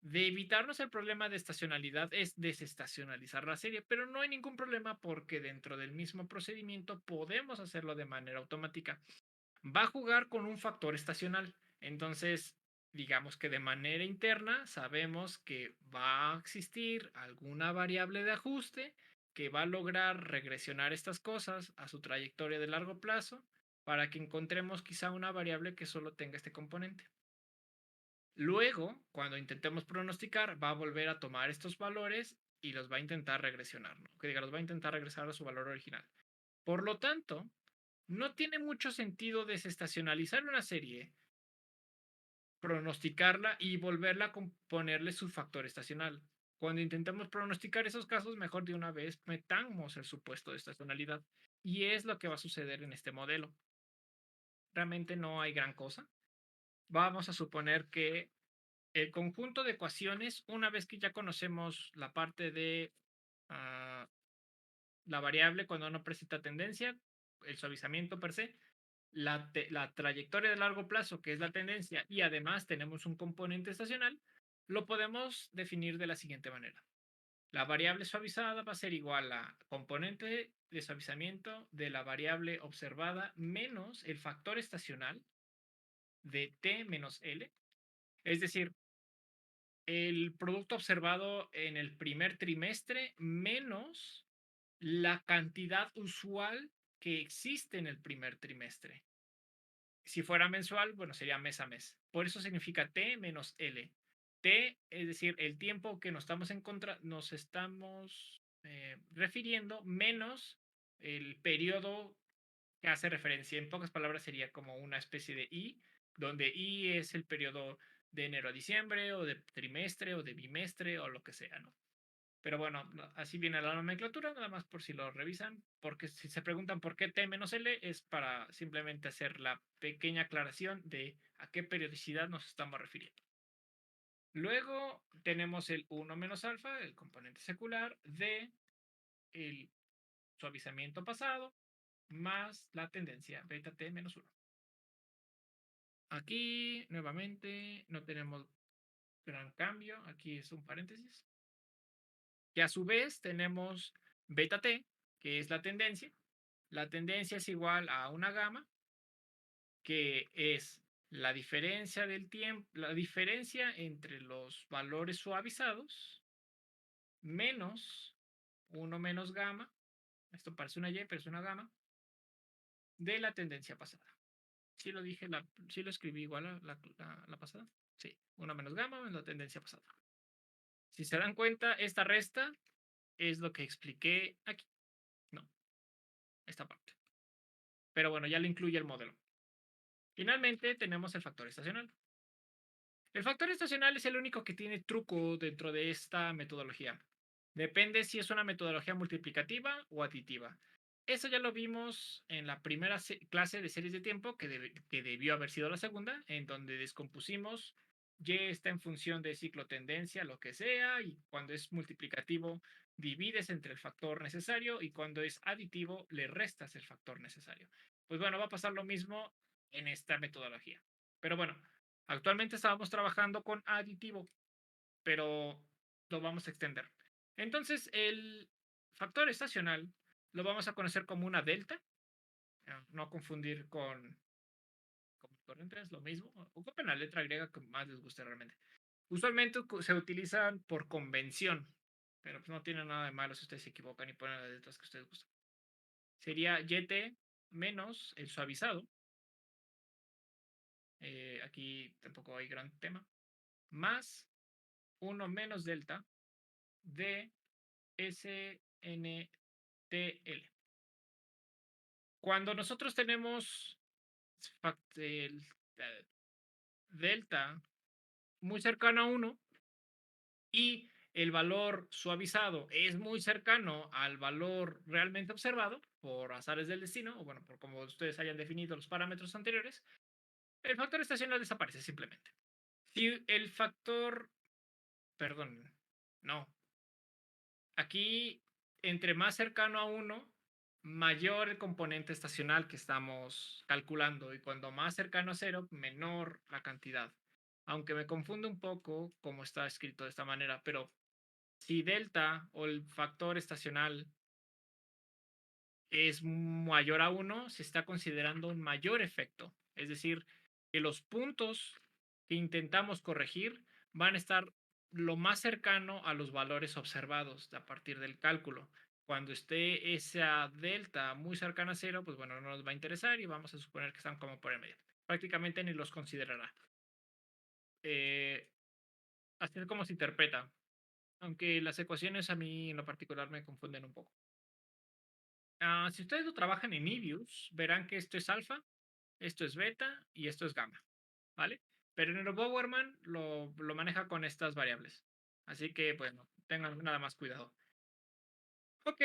de evitarnos el problema de estacionalidad es desestacionalizar la serie, pero no hay ningún problema porque dentro del mismo procedimiento podemos hacerlo de manera automática. Va a jugar con un factor estacional. Entonces, digamos que de manera interna sabemos que va a existir alguna variable de ajuste que va a lograr regresionar estas cosas a su trayectoria de largo plazo para que encontremos quizá una variable que solo tenga este componente. Luego, cuando intentemos pronosticar, va a volver a tomar estos valores y los va a intentar regresionar, ¿no? Que diga, los va a intentar regresar a su valor original. Por lo tanto, no tiene mucho sentido desestacionalizar una serie, pronosticarla y volverla a ponerle su factor estacional. Cuando intentemos pronosticar esos casos, mejor de una vez metamos el supuesto de estacionalidad. Y es lo que va a suceder en este modelo. Realmente no hay gran cosa. Vamos a suponer que el conjunto de ecuaciones, una vez que ya conocemos la parte de la variable cuando no presenta tendencia, el suavizamiento per se, la trayectoria de largo plazo, que es la tendencia, y además tenemos un componente estacional, lo podemos definir de la siguiente manera. La variable suavizada va a ser igual a componente de suavizamiento de la variable observada menos el factor estacional de t menos l. Es decir, el producto observado en el primer trimestre menos la cantidad usual que existe en el primer trimestre. Si fuera mensual, bueno, sería mes a mes. Por eso significa T menos L. T, es decir, el tiempo que nos estamos refiriendo, menos el periodo que hace referencia. En pocas palabras, sería como una especie de I, donde I es el periodo de enero a diciembre, o de trimestre, o de bimestre, o lo que sea, ¿no? Pero bueno, así viene la nomenclatura, nada más por si lo revisan, porque si se preguntan por qué T menos L, es para simplemente hacer la pequeña aclaración de a qué periodicidad nos estamos refiriendo. Luego tenemos el 1 menos alfa, el componente secular, de el suavizamiento pasado, más la tendencia beta T menos 1. Aquí, nuevamente, no tenemos gran cambio, aquí es un paréntesis. Que a su vez tenemos beta T, que es la tendencia. La tendencia es igual a una gamma, que es la diferencia del tiempo, la diferencia entre los valores suavizados menos 1 menos gamma, esto parece una Y, pero es una gamma, de la tendencia pasada. ¿Sí lo dije? ¿Sí lo escribí igual a la pasada? Sí, 1 menos gamma en la tendencia pasada. Si se dan cuenta, esta resta es lo que expliqué aquí. No, esta parte. Pero bueno, ya lo incluye el modelo. Finalmente tenemos el factor estacional. El factor estacional es el único que tiene truco dentro de esta metodología. Depende si es una metodología multiplicativa o aditiva. Eso ya lo vimos en la primera clase de series de tiempo, que debió haber sido la segunda, en donde descompusimos Y está en función de ciclo tendencia, lo que sea, y cuando es multiplicativo divides entre el factor necesario y cuando es aditivo le restas el factor necesario. Pues bueno, va a pasar lo mismo en esta metodología. Pero bueno, actualmente estábamos trabajando con aditivo, pero lo vamos a extender. Entonces, el factor estacional lo vamos a conocer como una delta, no confundir con corriente, es lo mismo. Ocupen la letra griega que más les guste realmente. Usualmente se utilizan por convención. pero pues no tiene nada de malo si ustedes se equivocan y ponen las letras que ustedes gustan. Sería YT menos el suavizado. Aquí tampoco hay gran tema. Más 1 menos delta de SNTL. Cuando nosotros tenemos delta muy cercano a 1 y el valor suavizado es muy cercano al valor realmente observado por azares del destino, o bueno, por como ustedes hayan definido los parámetros anteriores, el factor estacional desaparece simplemente. Si el factor, perdón, no, aquí entre más cercano a 1, mayor el componente estacional que estamos calculando, y cuando más cercano a 0, menor la cantidad. Aunque me confunde un poco cómo está escrito de esta manera, pero si delta o el factor estacional es mayor a 1, se está considerando un mayor efecto. Es decir, que los puntos que intentamos corregir van a estar lo más cercano a los valores observados a partir del cálculo. Cuando esté esa delta muy cercana a 0, pues bueno, no nos va a interesar y vamos a suponer que están como por el medio. Prácticamente ni los considerará. Así es como se interpreta. Aunque las ecuaciones a mí en lo particular me confunden un poco. Si ustedes lo trabajan en Nebius, verán que esto es alfa, esto es beta y esto es gamma, ¿vale? Pero en el Bowerman lo maneja con estas variables. Así que, bueno, tengan nada más cuidado. Ok,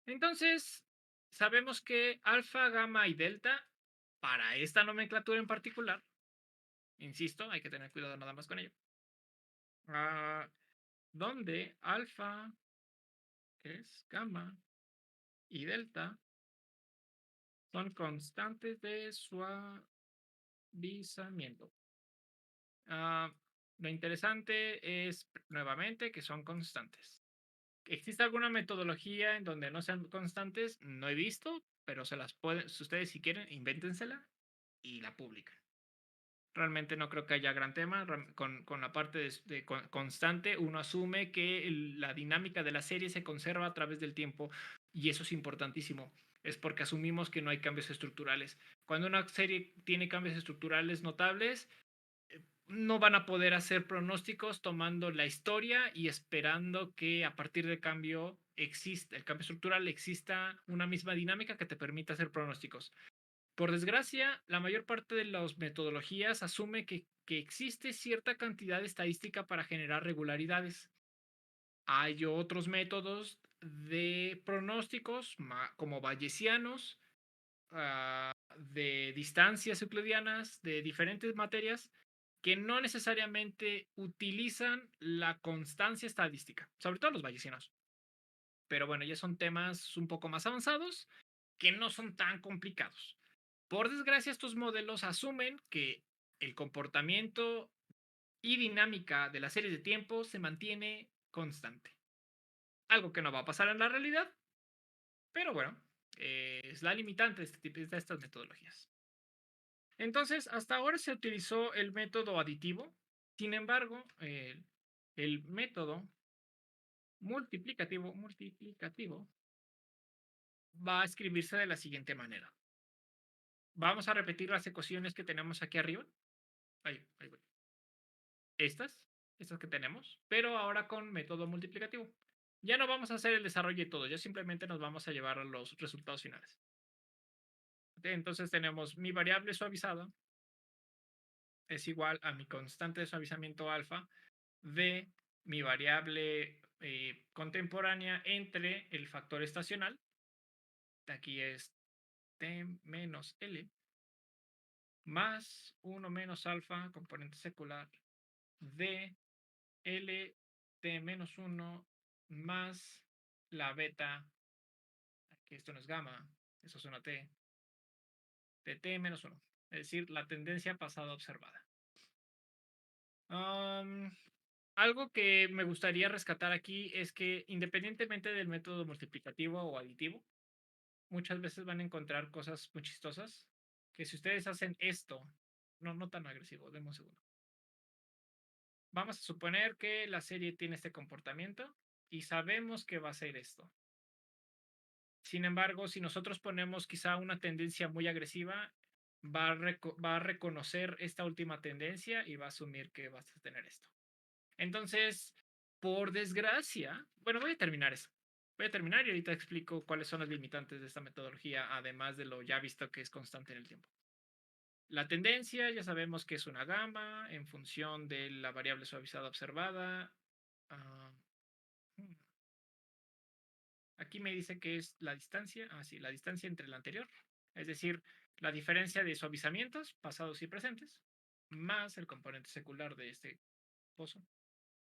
entonces sabemos que alfa, gamma y delta, para esta nomenclatura en particular, insisto, hay que tener cuidado nada más con ello. Donde alfa, que es gamma, y delta son constantes de suavizamiento. Lo interesante es, nuevamente, que son constantes. ¿Existe alguna metodología en donde no sean constantes? No he visto, pero se las pueden, si ustedes si quieren, invéntensela y la publican. Realmente no creo que haya gran tema. Con la parte de constante, uno asume que la dinámica de la serie se conserva a través del tiempo y eso es importantísimo. Es porque asumimos que no hay cambios estructurales. Cuando una serie tiene cambios estructurales notables, no van a poder hacer pronósticos tomando la historia y esperando que a partir del cambio exista, el cambio estructural, exista una misma dinámica que te permita hacer pronósticos. Por desgracia, la mayor parte de las metodologías asume que existe cierta cantidad de estadística para generar regularidades. Hay otros métodos de pronósticos, como bayesianos, de distancias euclidianas, de diferentes materias, que no necesariamente utilizan la constancia estadística, sobre todo los bayesianos. Pero bueno, ya son temas un poco más avanzados que no son tan complicados. Por desgracia, estos modelos asumen que el comportamiento y dinámica de las series de tiempo se mantiene constante. Algo que no va a pasar en la realidad, pero bueno, es la limitante de estas metodologías. Entonces, hasta ahora se utilizó el método aditivo. Sin embargo, el método multiplicativo va a escribirse de la siguiente manera. Vamos a repetir las ecuaciones que tenemos aquí arriba. Ahí voy. Estas que tenemos, pero ahora con método multiplicativo. Ya no vamos a hacer el desarrollo de todo, ya simplemente nos vamos a llevar a los resultados finales. Entonces tenemos mi variable suavizada es igual a mi constante de suavizamiento alfa de mi variable contemporánea entre el factor estacional, aquí es t menos l, más 1 menos alfa, componente secular, de L t menos 1 más la beta, aquí esto no es gamma, eso es una t, de t menos 1, es decir, la tendencia pasada observada. Algo que me gustaría rescatar aquí es que independientemente del método multiplicativo o aditivo, muchas veces van a encontrar cosas muy chistosas, que si ustedes hacen esto, no tan agresivo, denme un segundo. Vamos a suponer que la serie tiene este comportamiento y sabemos que va a ser esto. Sin embargo, si nosotros ponemos quizá una tendencia muy agresiva, va a reconocer esta última tendencia y va a asumir que vas a tener esto. Entonces, por desgracia, bueno, voy a terminar eso. Voy a terminar y ahorita explico cuáles son las limitantes de esta metodología, además de lo ya visto que es constante en el tiempo. La tendencia ya sabemos que es una gama en función de la variable suavizada observada. Ah, Aquí me dice que es la distancia, sí, la distancia entre la anterior, es decir, la diferencia de suavizamientos pasados y presentes, más el componente secular de este pozo,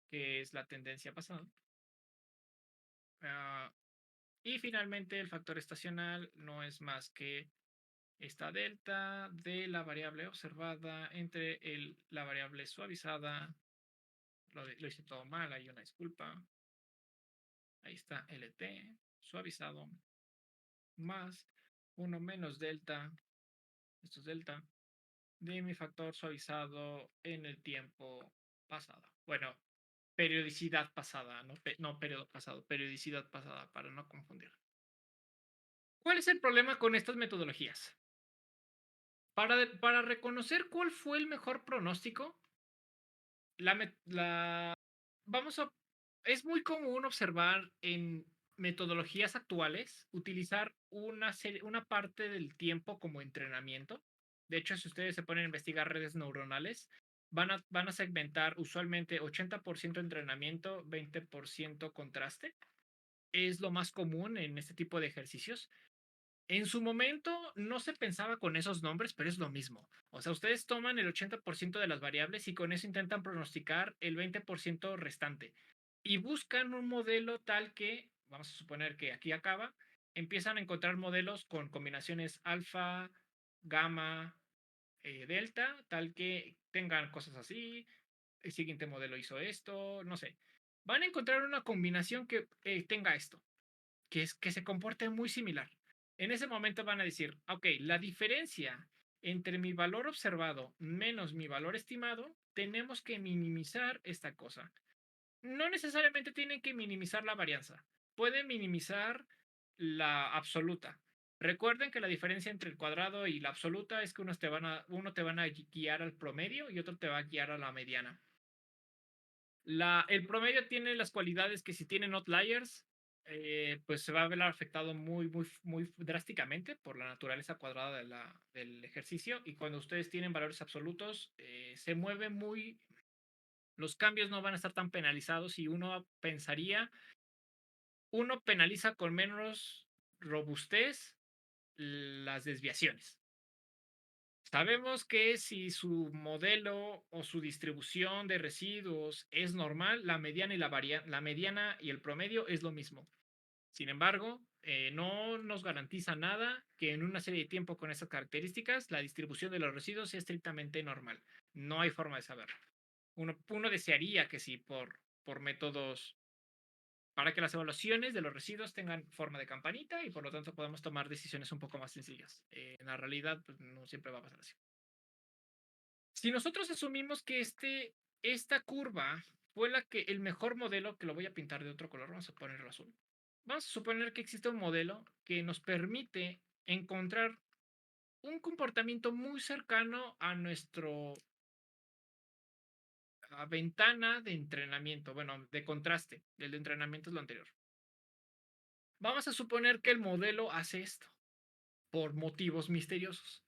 que es la tendencia pasada. Y finalmente el factor estacional no es más que esta delta de la variable observada entre la variable suavizada. Lo hice todo mal, hay una disculpa. Ahí está LT suavizado más 1 menos delta, esto es delta, de mi factor suavizado en el tiempo pasado. Bueno, periodicidad pasada, no periodo pasado, periodicidad pasada, para no confundir. ¿Cuál es el problema con estas metodologías? Para reconocer cuál fue el mejor pronóstico, vamos a, es muy común observar en metodologías actuales utilizar una parte del tiempo como entrenamiento. De hecho, si ustedes se ponen a investigar redes neuronales, van a segmentar usualmente 80% entrenamiento, 20% contraste. Es lo más común en este tipo de ejercicios. En su momento no se pensaba con esos nombres, pero es lo mismo. O sea, ustedes toman el 80% de las variables y con eso intentan pronosticar el 20% restante. Y buscan un modelo tal que, vamos a suponer que aquí acaba, empiezan a encontrar modelos con combinaciones alfa, gamma, delta, tal que tengan cosas así. El siguiente modelo hizo esto, no sé. Van a encontrar una combinación que tenga esto, que se comporte muy similar. En ese momento van a decir, ok, la diferencia entre mi valor observado menos mi valor estimado, tenemos que minimizar esta cosa. No necesariamente tienen que minimizar la varianza, pueden minimizar la absoluta. Recuerden que la diferencia entre el cuadrado y la absoluta es que uno te van a guiar al promedio y otro te va a guiar a la mediana. El promedio tiene las cualidades que si tienen outliers, pues se va a ver afectado muy, muy, muy drásticamente por la naturaleza cuadrada del ejercicio. Y cuando ustedes tienen valores absolutos, se mueve muy. Los cambios no van a estar tan penalizados y uno penaliza con menos robustez las desviaciones. Sabemos que si su modelo o su distribución de residuos es normal, la mediana y el promedio es lo mismo. Sin embargo, no nos garantiza nada que en una serie de tiempo con esas características la distribución de los residuos sea estrictamente normal. No hay forma de saberlo. Uno desearía que sí por métodos para que las evaluaciones de los residuos tengan forma de campanita y por lo tanto podamos tomar decisiones un poco más sencillas. En la realidad, pues no siempre va a pasar así. Si nosotros asumimos que esta curva fue el mejor modelo, que lo voy a pintar de otro color, vamos a ponerlo azul. Vamos a suponer que existe un modelo que nos permite encontrar un comportamiento muy cercano a nuestra ventana de entrenamiento, bueno, de contraste. El de entrenamiento es lo anterior. Vamos a suponer que el modelo hace esto por motivos misteriosos.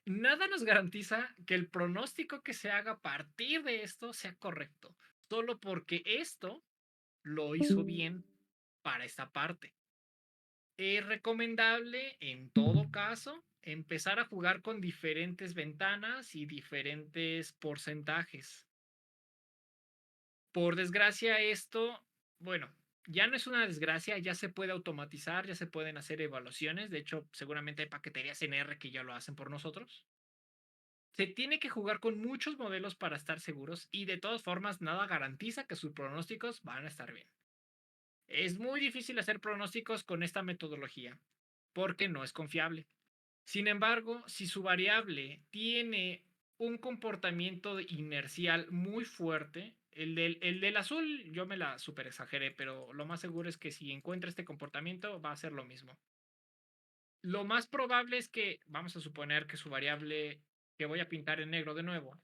Nada nos garantiza que el pronóstico que se haga a partir de esto sea correcto, solo porque esto lo hizo bien para esta parte. Es recomendable, en todo caso, empezar a jugar con diferentes ventanas y diferentes porcentajes. Por desgracia, bueno, ya no es una desgracia, ya se puede automatizar, ya se pueden hacer evaluaciones. De hecho, seguramente hay paqueterías en R que ya lo hacen por nosotros. Se tiene que jugar con muchos modelos para estar seguros y de todas formas nada garantiza que sus pronósticos van a estar bien. Es muy difícil hacer pronósticos con esta metodología porque no es confiable. Sin embargo, si su variable tiene un comportamiento inercial muy fuerte. El del azul yo me la super exageré, pero lo más seguro es que si encuentra este comportamiento va a ser lo mismo. Lo más probable es que, vamos a suponer que su variable que voy a pintar en negro de nuevo,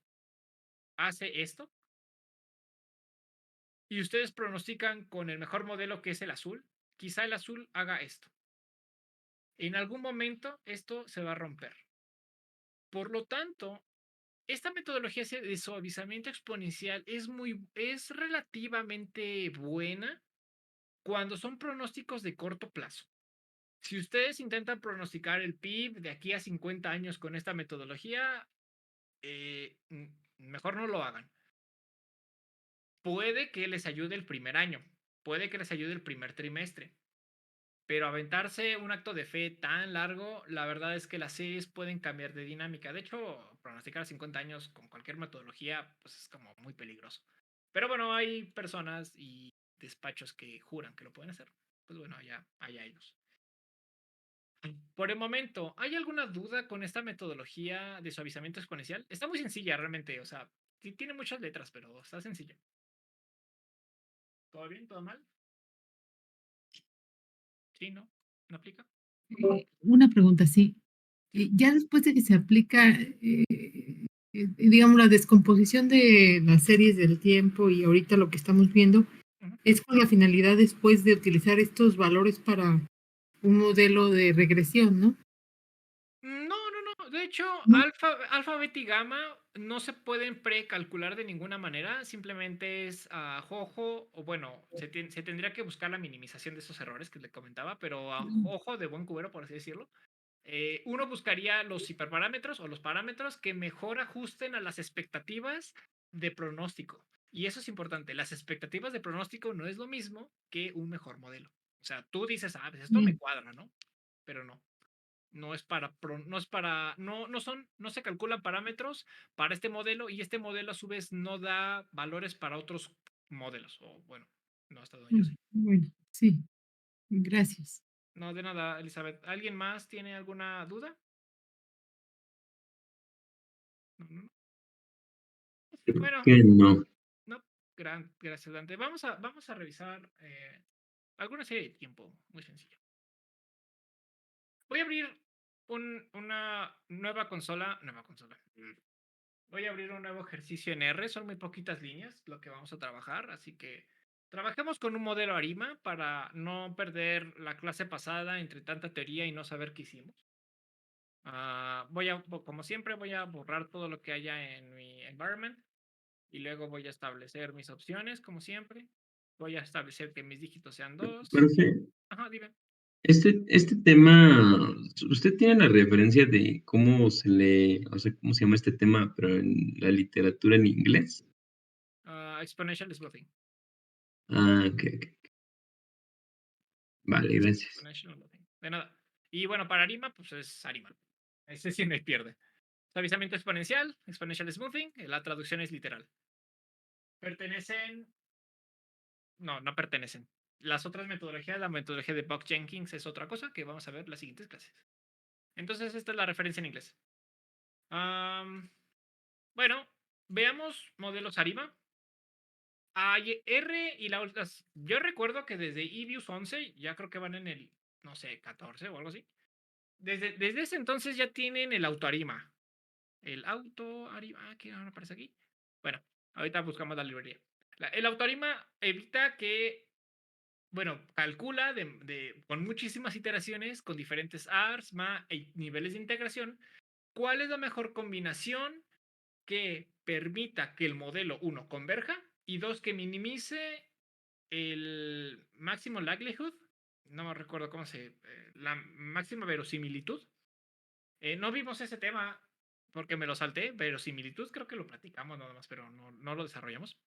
hace esto, y ustedes pronostican con el mejor modelo que es el azul, quizá el azul haga esto. En algún momento esto se va a romper. Por lo tanto, esta metodología de suavizamiento exponencial es relativamente buena cuando son pronósticos de corto plazo. Si ustedes intentan pronosticar el PIB de aquí a 50 años con esta metodología, mejor no lo hagan. Puede que les ayude el primer año, puede que les ayude el primer trimestre, pero aventarse un acto de fe tan largo, la verdad es que las series pueden cambiar de dinámica. De hecho, pronosticar a 50 años con cualquier metodología, pues es como muy peligroso. Pero bueno, hay personas y despachos que juran que lo pueden hacer. Pues bueno, allá ellos. Por el momento, ¿hay alguna duda con esta metodología de suavizamiento exponencial? Está muy sencilla realmente, o sea, sí tiene muchas letras, pero está sencilla. ¿Todo bien? ¿Todo mal? ¿Sí? ¿No? ¿No aplica? Una pregunta, sí. Sí. Ya después de que se aplica, digamos, la descomposición de las series del tiempo y ahorita lo que estamos viendo, Ujú. es con la finalidad después de utilizar estos valores para un modelo de regresión, ¿no? No, no, no. De hecho, ¿No? alfa, beta y gamma no se pueden precalcular de ninguna manera. Simplemente es ojo, o bueno, se tendría que buscar la minimización de esos errores que le comentaba, pero a ojo de buen cubero, por así decirlo. Uno buscaría los hiperparámetros o los parámetros que mejor ajusten a las expectativas de pronóstico. Y eso es importante. Las expectativas de pronóstico no es lo mismo que un mejor modelo. O sea, tú dices, pues esto me Bien. cuadra, ¿no? Pero no. No se calculan parámetros para este modelo y este modelo a su vez no da valores para otros modelos. O bueno, no hasta donde yo sé. Bueno, sí, gracias. No, de nada, Elizabeth. ¿Alguien más tiene alguna duda? No, no, no. Creo Bueno, que no. no. Gracias, Dante. Vamos a revisar alguna serie de tiempo muy sencilla. Voy a abrir una nueva consola. Nueva consola. Voy a abrir un nuevo ejercicio en R. Son muy poquitas líneas lo que vamos a trabajar, así que trabajemos con un modelo ARIMA para no perder la clase pasada entre tanta teoría y no saber qué hicimos. Como siempre, voy a borrar todo lo que haya en mi environment y luego voy a establecer mis opciones, como siempre. Voy a establecer que mis dígitos sean 2. Profe, Ajá, dime. este tema, ¿usted tiene la referencia de cómo se le, o sea, cómo se llama este tema, pero en la literatura en inglés? Exponential smoothing. Ah, ok, ok. Vale, Sí, gracias. exponential smoothing. De nada. Y bueno, para ARIMA, pues es ARIMA. Ese sí no hay pierde. Suavizamiento exponencial, exponential smoothing, la traducción es literal. Pertenecen, no, no pertenecen. Las otras metodologías, la metodología de Buck Jenkins es otra cosa que vamos a ver en las siguientes clases. Entonces, esta es la referencia en inglés. Bueno, veamos modelos ARIMA. Hay R y yo recuerdo que desde EViews 11, ya creo que van en el, no sé, 14 o algo así. Desde ese entonces ya tienen el autoarima. El autoarima, ¿qué ahora aparece aquí? Bueno, ahorita buscamos la librería. El autoarima evita que, bueno, calcula con muchísimas iteraciones, con diferentes ARs, MA y niveles de integración, cuál es la mejor combinación que permita que el modelo, uno, converja y dos, que minimice el máximo likelihood, no me recuerdo la máxima verosimilitud. No vimos ese tema porque me lo salté, verosimilitud creo que lo platicamos nada más, pero no lo desarrollamos.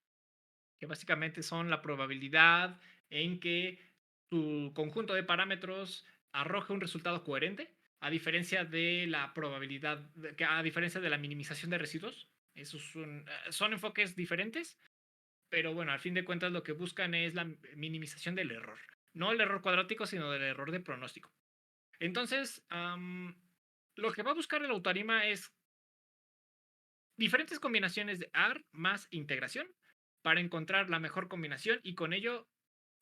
Que básicamente son la probabilidad en que tu conjunto de parámetros arroje un resultado coherente, a diferencia de la probabilidad, a diferencia de la minimización de residuos. Esos son enfoques diferentes, pero bueno, al fin de cuentas lo que buscan es la minimización del error. No el error cuadrático, sino del error de pronóstico. Entonces, lo que va a buscar el autarima es diferentes combinaciones de AR más integración para encontrar la mejor combinación y con ello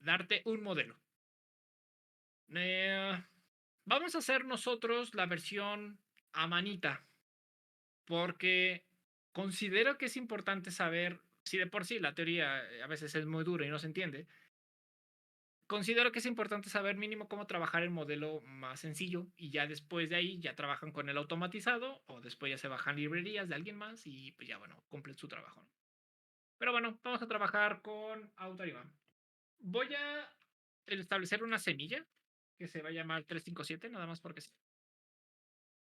darte un modelo. Vamos a hacer nosotros la versión a manita, porque considero que es importante saber, si de por sí la teoría a veces es muy dura y no se entiende, considero que es importante saber mínimo cómo trabajar el modelo más sencillo y ya después de ahí ya trabajan con el automatizado o después ya se bajan librerías de alguien más y pues ya bueno, cumplen su trabajo. Pero bueno, vamos a trabajar con Autoriva. Voy a establecer una semilla que se va a llamar 357, nada más porque sí.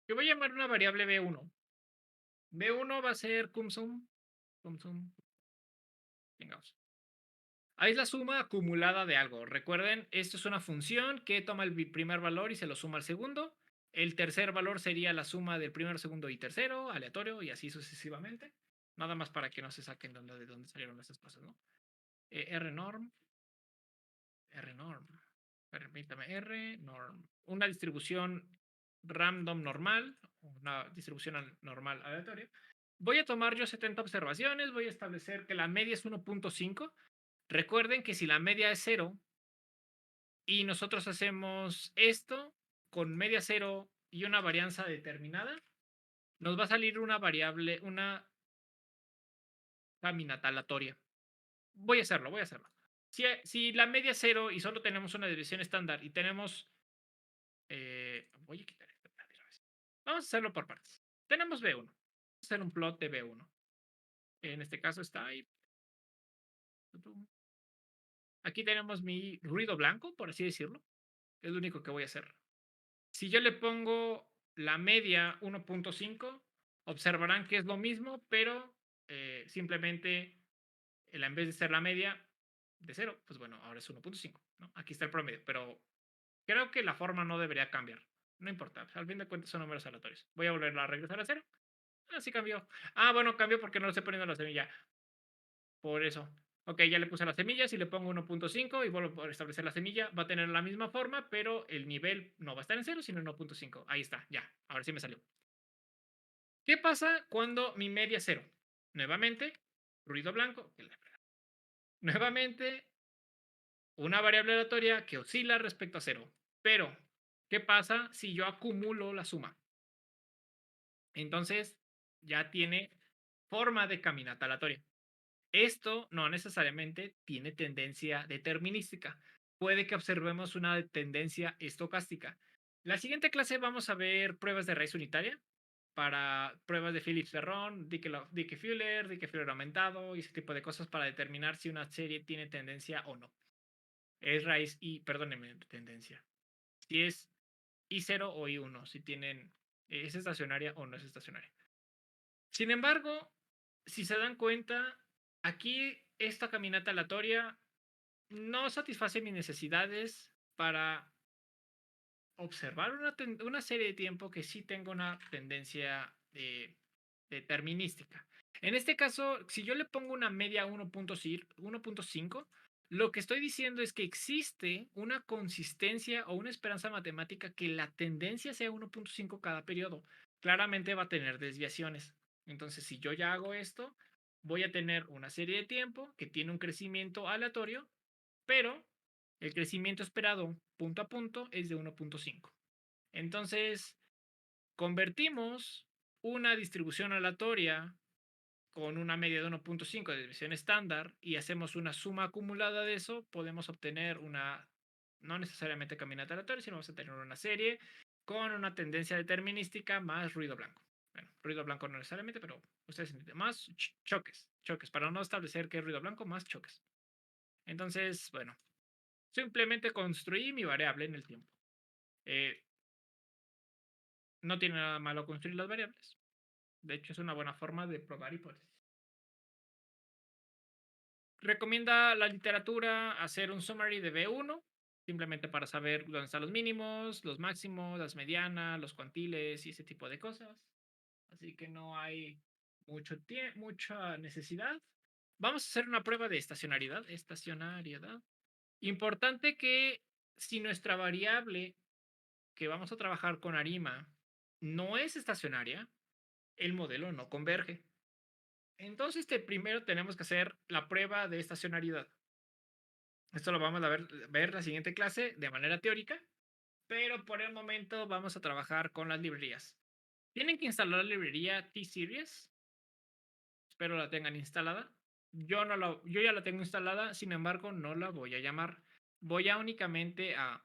Yo voy a llamar una variable B1. B1 va a ser cumsum. Cumsum. Vengamos. Ahí es la suma acumulada de algo. Recuerden, esto es una función que toma el primer valor y se lo suma al segundo. El tercer valor sería la suma del primero, segundo y tercero, aleatorio, y así sucesivamente. Nada más para que no se saquen de dónde salieron esas cosas, ¿no? rnorm. Rnorm. Permítame, rnorm. Una distribución random normal, una distribución normal aleatoria. Voy a tomar yo 70 observaciones, voy a establecer que la media es 1.5. Recuerden que si la media es 0 y nosotros hacemos esto con media 0 y una varianza determinada, nos va a salir una variable, una caminata aleatoria. Voy a hacerlo, voy a hacerlo. Si la media es 0 y solo tenemos una desviación estándar y tenemos... voy a quitar esto. Vamos a hacerlo por partes. Tenemos B1. Vamos a hacer un plot de B1. En este caso está ahí. Aquí tenemos mi ruido blanco, por así decirlo. Es lo único que voy a hacer. Si yo le pongo la media 1.5, observarán que es lo mismo, pero simplemente en vez de ser la media de 0, pues bueno, ahora es 1.5, ¿no? Aquí está el promedio, pero creo que la forma no debería cambiar. No importa, al fin de cuentas son números aleatorios. Voy a volverla a regresar a 0. Ah, sí cambió. Ah, bueno, cambió porque no le estoy poniendo la semilla. Por eso. Ok, ya le puse las semillas y le pongo 1.5 y vuelvo a establecer la semilla. Va a tener la misma forma, pero el nivel no va a estar en 0, sino en 1.5. Ahí está, ya. Ahora sí me salió. ¿Qué pasa cuando mi media es 0? Nuevamente, ruido blanco. Nuevamente, una variable aleatoria que oscila respecto a 0. Pero, ¿qué pasa si yo acumulo la suma? Entonces, ya tiene forma de caminata aleatoria. Esto no necesariamente tiene tendencia determinística. Puede que observemos una tendencia estocástica. La siguiente clase vamos a ver pruebas de raíz unitaria para pruebas de Phillips-Ferron, Dickey-Fuller, Dickey-Fuller aumentado y ese tipo de cosas para determinar si una serie tiene tendencia o no. Es raíz y, perdónenme, tendencia. Si es I0 o I1, si tienen, es estacionaria o no es estacionaria. Sin embargo, si se dan cuenta, aquí esta caminata aleatoria no satisface mis necesidades para observar una serie de tiempo que sí tenga una tendencia determinística. En este caso, si yo le pongo una media 1.5, lo que estoy diciendo es que existe una consistencia o una esperanza matemática que la tendencia sea 1.5 cada periodo. Claramente va a tener desviaciones. Entonces, si yo ya hago esto, voy a tener una serie de tiempo que tiene un crecimiento aleatorio, pero el crecimiento esperado punto a punto es de 1.5. Entonces, convertimos una distribución aleatoria con una media de 1.5 de desviación estándar y hacemos una suma acumulada de eso, podemos obtener una, no necesariamente caminata aleatoria, sino vamos a tener una serie con una tendencia determinística más ruido blanco. Bueno, ruido blanco no necesariamente, pero ustedes entienden. Más choques, para no establecer que es ruido blanco, más choques. Entonces, bueno, simplemente construí mi variable en el tiempo. No tiene nada malo construir las variables. De hecho, es una buena forma de probar hipótesis. Recomienda la literatura hacer un summary de B1, simplemente para saber dónde están los mínimos, los máximos, las medianas, los cuantiles y ese tipo de cosas. Así que no hay mucha necesidad. Vamos a hacer una prueba de estacionariedad. Importante que si nuestra variable que vamos a trabajar con ARIMA no es estacionaria, el modelo no converge. Entonces, primero tenemos que hacer la prueba de estacionariedad. Esto lo vamos a ver la siguiente clase de manera teórica, pero por el momento vamos a trabajar con las librerías. Tienen que instalar la librería T-Series. Espero la tengan instalada. Yo ya la tengo instalada, sin embargo, no la voy a llamar. Voy a únicamente a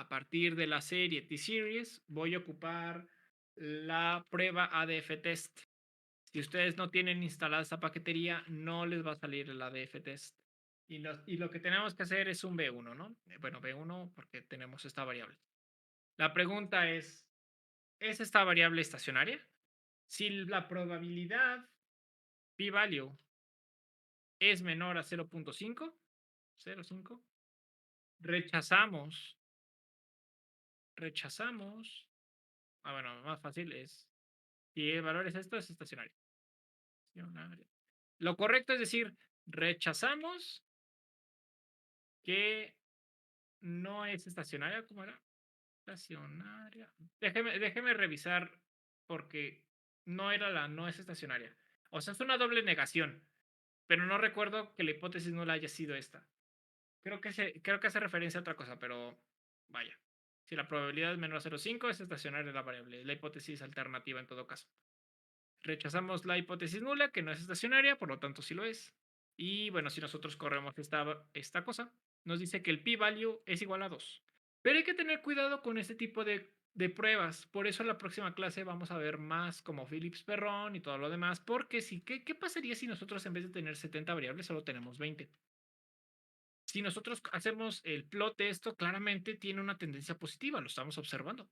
partir de la serie T-Series, voy a ocupar la prueba ADF Test. Si ustedes no tienen instalada esta paquetería, no les va a salir el ADF Test. Y lo que tenemos que hacer es un B1, ¿no? Bueno, B1 porque tenemos esta variable. La pregunta ¿es esta variable estacionaria? Si la probabilidad p-value es menor a 0.5, 0.5, rechazamos, bueno, más fácil es, si el valor es esto, es estacionario. Lo correcto es decir, rechazamos que no es estacionaria, ¿cómo era? Estacionaria. Déjeme revisar porque no es estacionaria. O sea, es una doble negación, pero no recuerdo que la hipótesis no la haya sido esta. Creo que hace referencia a otra cosa, pero vaya. Si la probabilidad es menor a 0.5, es estacionaria la variable. Es la hipótesis alternativa en todo caso. Rechazamos la hipótesis nula, que no es estacionaria, por lo tanto sí lo es. Y bueno, si nosotros corremos esta cosa, nos dice que el p-value es igual a 2. Pero hay que tener cuidado con este tipo de pruebas. Por eso en la próxima clase vamos a ver más como Phillips Perron y todo lo demás. Porque sí, ¿qué pasaría si nosotros en vez de tener 70 variables solo tenemos 20? Si nosotros hacemos el plot de esto, claramente tiene una tendencia positiva, lo estamos observando.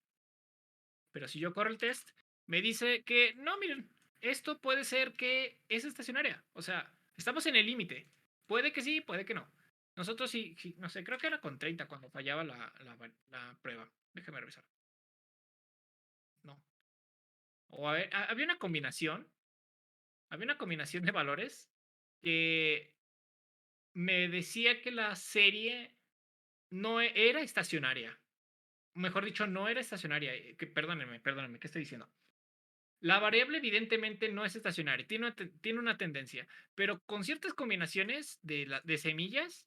Pero si yo corro el test, me dice que no, miren, esto puede ser que es estacionaria. O sea, estamos en el límite. Puede que sí, puede que no. Nosotros sí, no sé, creo que era con 30 cuando fallaba la prueba. Déjeme revisar. No. O había una combinación. Había una combinación de valores que me decía que la serie no era estacionaria. Mejor dicho, no era estacionaria. Perdónenme, ¿qué estoy diciendo? La variable evidentemente no es estacionaria, tiene una tendencia, pero con ciertas combinaciones de semillas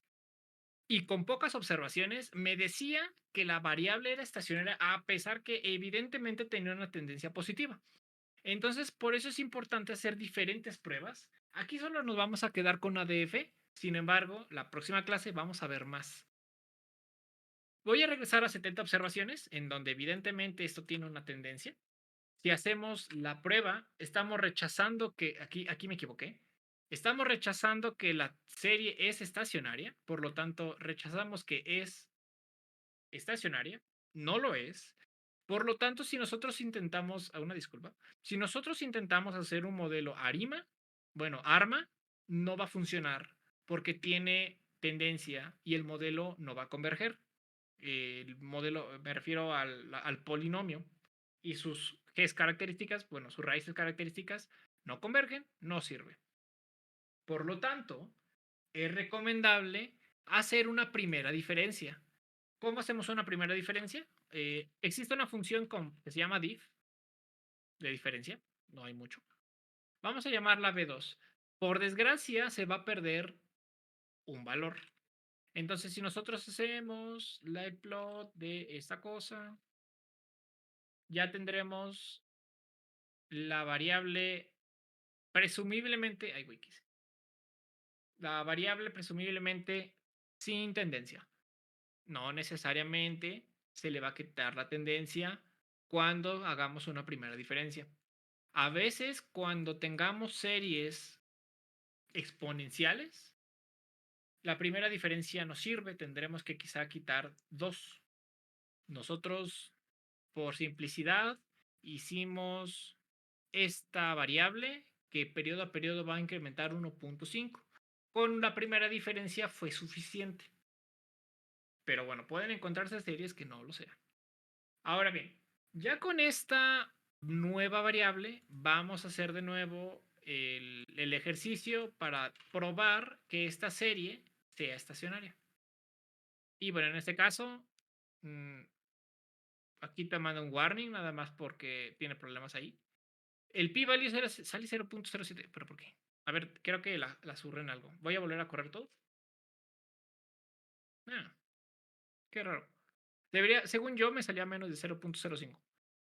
y con pocas observaciones, me decía que la variable era estacionaria a pesar que evidentemente tenía una tendencia positiva. Entonces, por eso es importante hacer diferentes pruebas. Aquí solo nos vamos a quedar con ADF, sin embargo, la próxima clase vamos a ver más. Voy a regresar a 70 observaciones, en donde evidentemente esto tiene una tendencia. Si hacemos la prueba, estamos rechazando que, aquí me equivoqué, estamos rechazando que la serie es estacionaria, por lo tanto, rechazamos que es estacionaria, no lo es. Por lo tanto, si nosotros intentamos, una disculpa, si nosotros intentamos hacer un modelo ARMA, no va a funcionar porque tiene tendencia y el modelo no va a converger. El modelo, me refiero al polinomio y sus G's características, bueno, sus raíces características no convergen, no sirve. Por lo tanto, es recomendable hacer una primera diferencia. ¿Cómo hacemos una primera diferencia? Existe una función que se llama diff de diferencia, no hay mucho. Vamos a llamarla B2. Por desgracia, se va a perder un valor. Entonces, si nosotros hacemos la plot de esta cosa, ya tendremos la variable presumiblemente, la variable presumiblemente sin tendencia. No necesariamente se le va a quitar la tendencia cuando hagamos una primera diferencia. A veces cuando tengamos series exponenciales, la primera diferencia no sirve, tendremos que quizá quitar 2. Nosotros, por simplicidad, hicimos esta variable que periodo a periodo va a incrementar 1.5. Con la primera diferencia fue suficiente. Pero bueno, pueden encontrarse series que no lo sean. Ahora bien, ya con esta nueva variable, vamos a hacer de nuevo el ejercicio para probar que esta serie sea estacionaria. Y bueno, en este caso, aquí te mando un warning, nada más porque tiene problemas ahí. El p-value sale 0.07, ¿pero por qué? A ver, creo que la zurré en algo. Voy a volver a correr todo. Ah, qué raro. Debería, según yo, me salía menos de 0.05.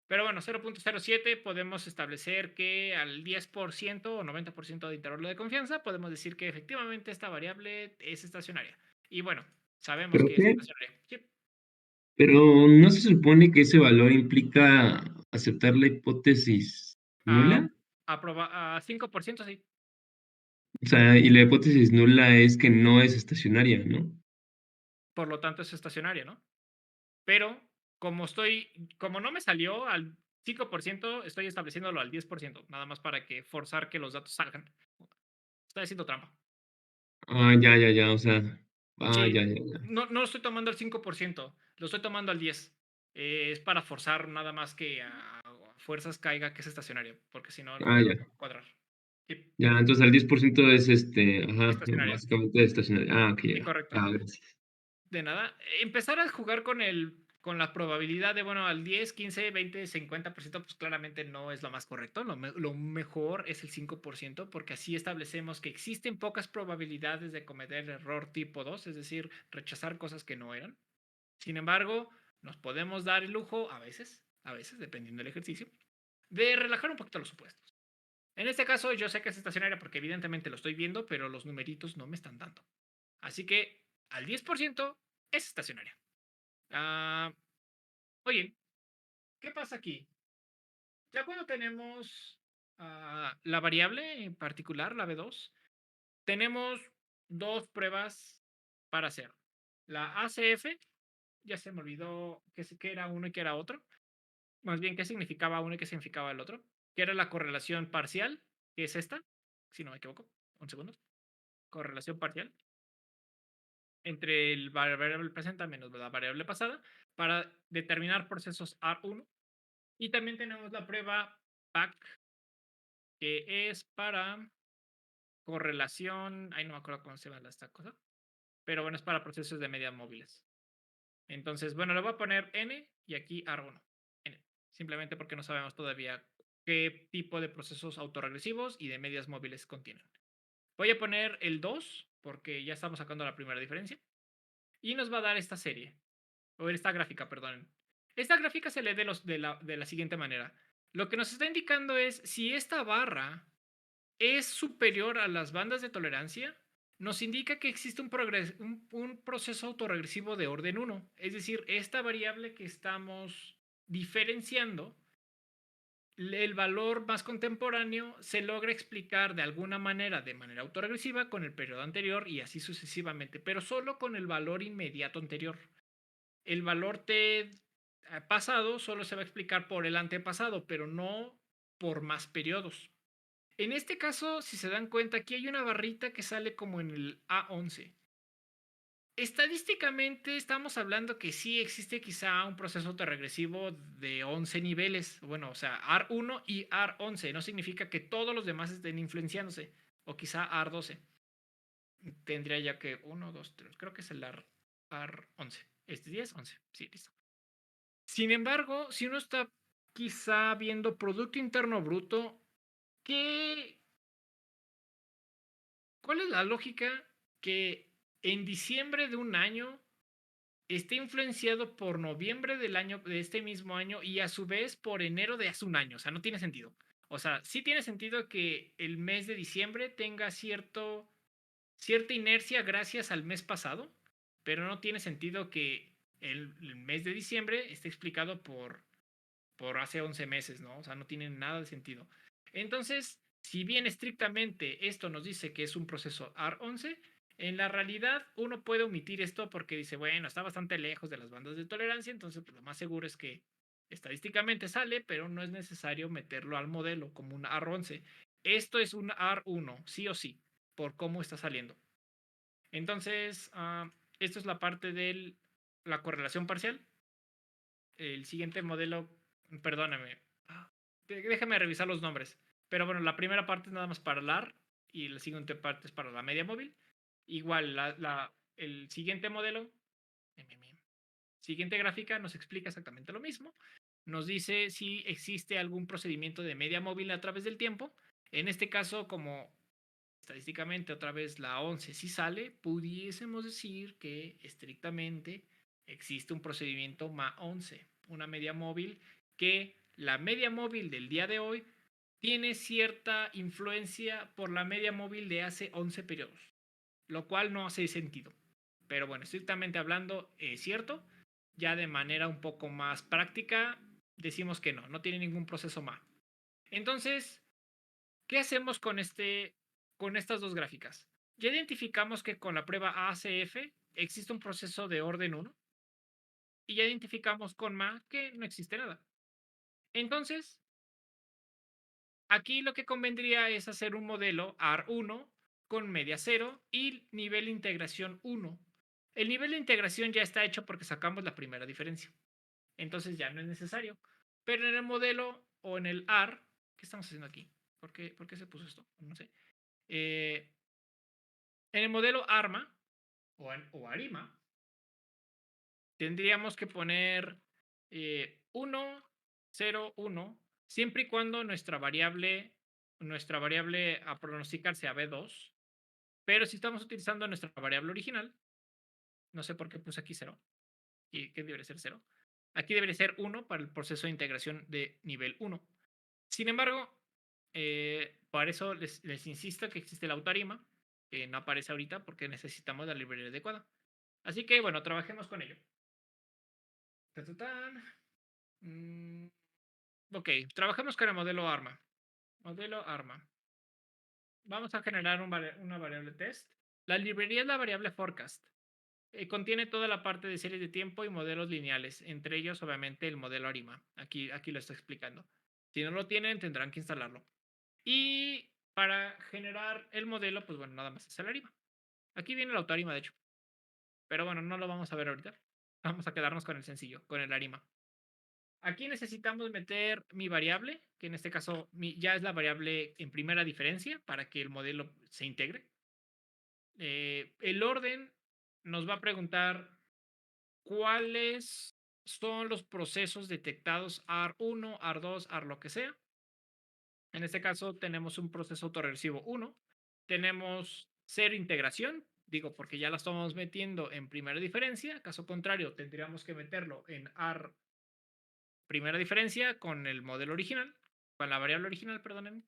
Pero bueno, 0.07 podemos establecer que al 10% o 90% de intervalo de confianza podemos decir que efectivamente esta variable es estacionaria. Y bueno, sabemos ¿Pero que es qué? estacionaria. Sí, Pero ¿no se supone que ese valor implica aceptar la hipótesis a, nula? a 5% sí. O sea, y la hipótesis nula es que no es estacionaria, ¿no? Por lo tanto es estacionaria, ¿no? Pero como no me salió al 5%, estoy estableciéndolo al 10%, nada más para que forzar que los datos salgan. Estoy haciendo trampa. Ah, ya, ya, ya, o sea, Sí, ya, ya, ya. no lo estoy tomando al 5%, lo estoy tomando al 10%. Es para forzar nada más que a fuerzas caiga que es estacionaria, porque si no, no Ah, va ya. a cuadrar. Sí, Ya, entonces el 10% es ajá, estacionaria. básicamente estacionario. Ah, ok, Sí, ya. correcto. Ah, gracias. De nada. Empezar a jugar con la probabilidad de, bueno, al 10, 15, 20, 50%, pues claramente no es lo más correcto. Lo mejor es el 5%, porque así establecemos que existen pocas probabilidades de cometer error tipo 2, es decir, rechazar cosas que no eran. Sin embargo, nos podemos dar el lujo, a veces, dependiendo del ejercicio, de relajar un poquito los supuestos. En este caso, yo sé que es estacionaria porque evidentemente lo estoy viendo, pero los numeritos no me están dando. Así que al 10% es estacionaria. Ah, oye, ¿qué pasa aquí? Ya cuando tenemos la variable en particular, la B2, tenemos dos pruebas para hacer. La ACF, ya se me olvidó qué era uno y qué era otro. Más bien, qué significaba uno y qué significaba el otro. Que era la correlación parcial, que es esta, si no me equivoco. Un segundo. Correlación parcial entre el variable presente menos la variable pasada para determinar procesos R1. Y también tenemos la prueba PAC, que es para correlación. Ay, no me acuerdo cómo se llama esta cosa. Pero bueno, es para procesos de medias móviles. Entonces, bueno, le voy a poner N y aquí R1. N. Simplemente porque no sabemos todavía qué tipo de procesos autorregresivos y de medias móviles contienen. Voy a poner el 2 porque ya estamos sacando la primera diferencia. Y nos va a dar esta serie. O esta gráfica, perdón. Esta gráfica se lee de la siguiente manera. Lo que nos está indicando es si esta barra es superior a las bandas de tolerancia, nos indica que existe un proceso autorregresivo de orden 1. Es decir, esta variable que estamos diferenciando, el valor más contemporáneo se logra explicar de alguna manera, de manera autorregresiva, con el periodo anterior y así sucesivamente, pero solo con el valor inmediato anterior. El valor t pasado solo se va a explicar por el antepasado, pero no por más periodos. En este caso, si se dan cuenta, aquí hay una barrita que sale como en el A11. Estadísticamente estamos hablando que sí existe quizá un proceso autorregresivo de 11 niveles. Bueno, o sea, AR1 y AR11. No significa que todos los demás estén influenciándose. O quizá AR12. Tendría ya que 1, 2, 3. Creo que es el AR11. Este 10, 11. Sí, listo. Sin embargo, si uno está quizá viendo Producto Interno Bruto, ¿qué, ¿cuál es la lógica que en diciembre de un año esté influenciado por noviembre del año de este mismo año y a su vez por enero de hace un año? O sea, no tiene sentido. O sea, sí tiene sentido que el mes de diciembre tenga cierta inercia gracias al mes pasado, pero no tiene sentido que el mes de diciembre esté explicado por hace 11 meses, ¿no? O sea, no tiene nada de sentido. Entonces, si bien estrictamente esto nos dice que es un proceso AR11, en la realidad uno puede omitir esto porque dice, bueno, está bastante lejos de las bandas de tolerancia, entonces pues, lo más seguro es que estadísticamente sale, pero no es necesario meterlo al modelo como un AR11. Esto es un AR1, sí o sí, por cómo está saliendo. Entonces, esto es la parte de la correlación parcial. El siguiente modelo, perdóname, déjame revisar los nombres. Pero bueno, la primera parte es nada más para LAR y la siguiente parte es para la media móvil. Igual, el siguiente modelo, siguiente gráfica nos explica exactamente lo mismo. Nos dice si existe algún procedimiento de media móvil a través del tiempo. En este caso, como estadísticamente otra vez la 11 sí sale, pudiésemos decir que estrictamente existe un procedimiento MA11, una media móvil, que la media móvil del día de hoy tiene cierta influencia por la media móvil de hace 11 periodos, lo cual no hace sentido. Pero bueno, estrictamente hablando, es cierto. Ya de manera un poco más práctica, decimos que no tiene ningún proceso MA. Entonces, ¿qué hacemos con estas dos gráficas? Ya identificamos que con la prueba ACF existe un proceso de orden 1 y ya identificamos con MA que no existe nada. Entonces, aquí lo que convendría es hacer un modelo AR1 con media 0 y nivel de integración 1. El nivel de integración ya está hecho porque sacamos la primera diferencia. Entonces ya no es necesario. Pero en el modelo o en el AR, ¿qué estamos haciendo aquí? ¿Por qué se puso esto? No sé. En el modelo ARMA o ARIMA, tendríamos que poner 1, 0, 1, siempre y cuando nuestra variable a pronosticar sea B2. Pero si estamos utilizando nuestra variable original, no sé por qué puse aquí 0. ¿Y qué debería ser 0? Aquí debería ser 1 para el proceso de integración de nivel 1. Sin embargo, por eso les insisto que existe la autarima, que no aparece ahorita porque necesitamos la librería adecuada. Así que, bueno, trabajemos con ello. Ok, trabajemos con el modelo ARMA. Modelo ARMA. Vamos a generar una variable test. La librería es la variable forecast. Contiene toda la parte de series de tiempo y modelos lineales, entre ellos, obviamente, el modelo ARIMA. Aquí lo estoy explicando. Si no lo tienen, tendrán que instalarlo. Y para generar el modelo, pues bueno, nada más es el ARIMA. Aquí viene el autarima, de hecho. Pero bueno, no lo vamos a ver ahorita. Vamos a quedarnos con el sencillo, con el ARIMA. Aquí necesitamos meter mi variable, que en este caso ya es la variable en primera diferencia para que el modelo se integre. El orden nos va a preguntar cuáles son los procesos detectados AR1, AR2, AR lo que sea. En este caso tenemos un proceso autorregresivo 1. Tenemos 0 integración, digo porque ya la estamos metiendo en primera diferencia. Caso contrario, tendríamos que meterlo en AR primera diferencia con el modelo original, con la variable original, perdónenme.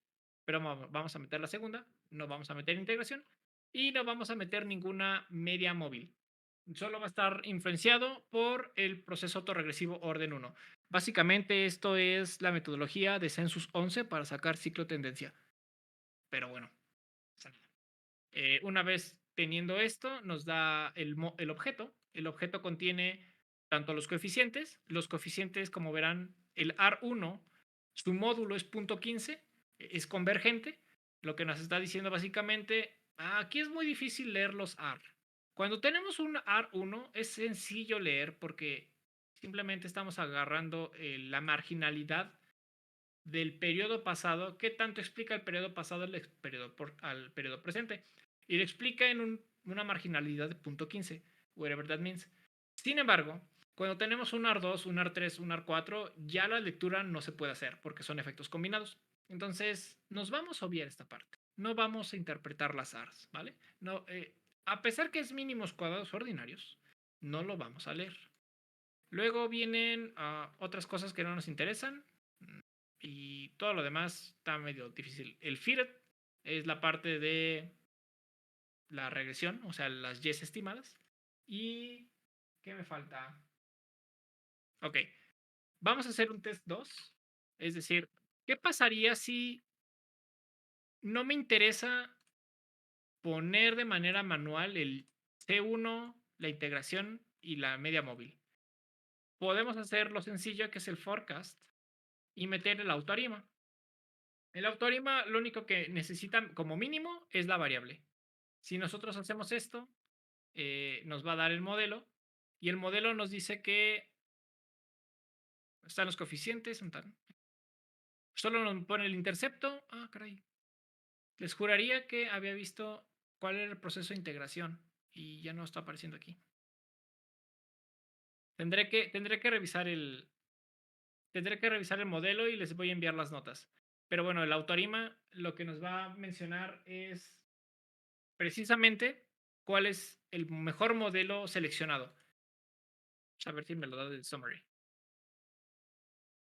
Pero vamos a meter la segunda, no vamos a meter integración y no vamos a meter ninguna media móvil. Solo va a estar influenciado por el proceso autorregresivo orden 1. Básicamente esto es la metodología de Census 11 para sacar ciclo tendencia. Pero bueno, una vez teniendo esto, nos da el objeto. El objeto contiene tanto los coeficientes, como verán, el AR1, su módulo es .15, es convergente, lo que nos está diciendo básicamente, aquí es muy difícil leer los AR. Cuando tenemos un AR1 es sencillo leer porque simplemente estamos agarrando la marginalidad del periodo pasado. ¿Qué tanto explica el periodo pasado al periodo presente? Y lo explica en una marginalidad de .15, whatever that means. Sin embargo, cuando tenemos un AR2, un AR3, un AR4, ya la lectura no se puede hacer porque son efectos combinados. Entonces, nos vamos a obviar esta parte. No vamos a interpretar las ARs, ¿vale? No, a pesar que es mínimos cuadrados ordinarios, no lo vamos a leer. Luego vienen otras cosas que no nos interesan y todo lo demás está medio difícil. El FIRET es la parte de la regresión, o sea, las yes estimadas. ¿Y qué me falta? Ok, vamos a hacer un test 2. Es decir, ¿qué pasaría si no me interesa poner de manera manual el C1, la integración y la media móvil? Podemos hacer lo sencillo que es el forecast y meter el autorima. El autorima lo único que necesita como mínimo es la variable. Si nosotros hacemos esto, nos va a dar el modelo y el modelo nos dice que están los coeficientes. Solo nos pone el intercepto. Ah, caray. Les juraría que había visto cuál era el proceso de integración y ya no está apareciendo aquí. Tendré que revisar el modelo y les voy a enviar las notas. Pero bueno, el autorima lo que nos va a mencionar es precisamente cuál es el mejor modelo seleccionado. Vamos a ver si me lo da el summary.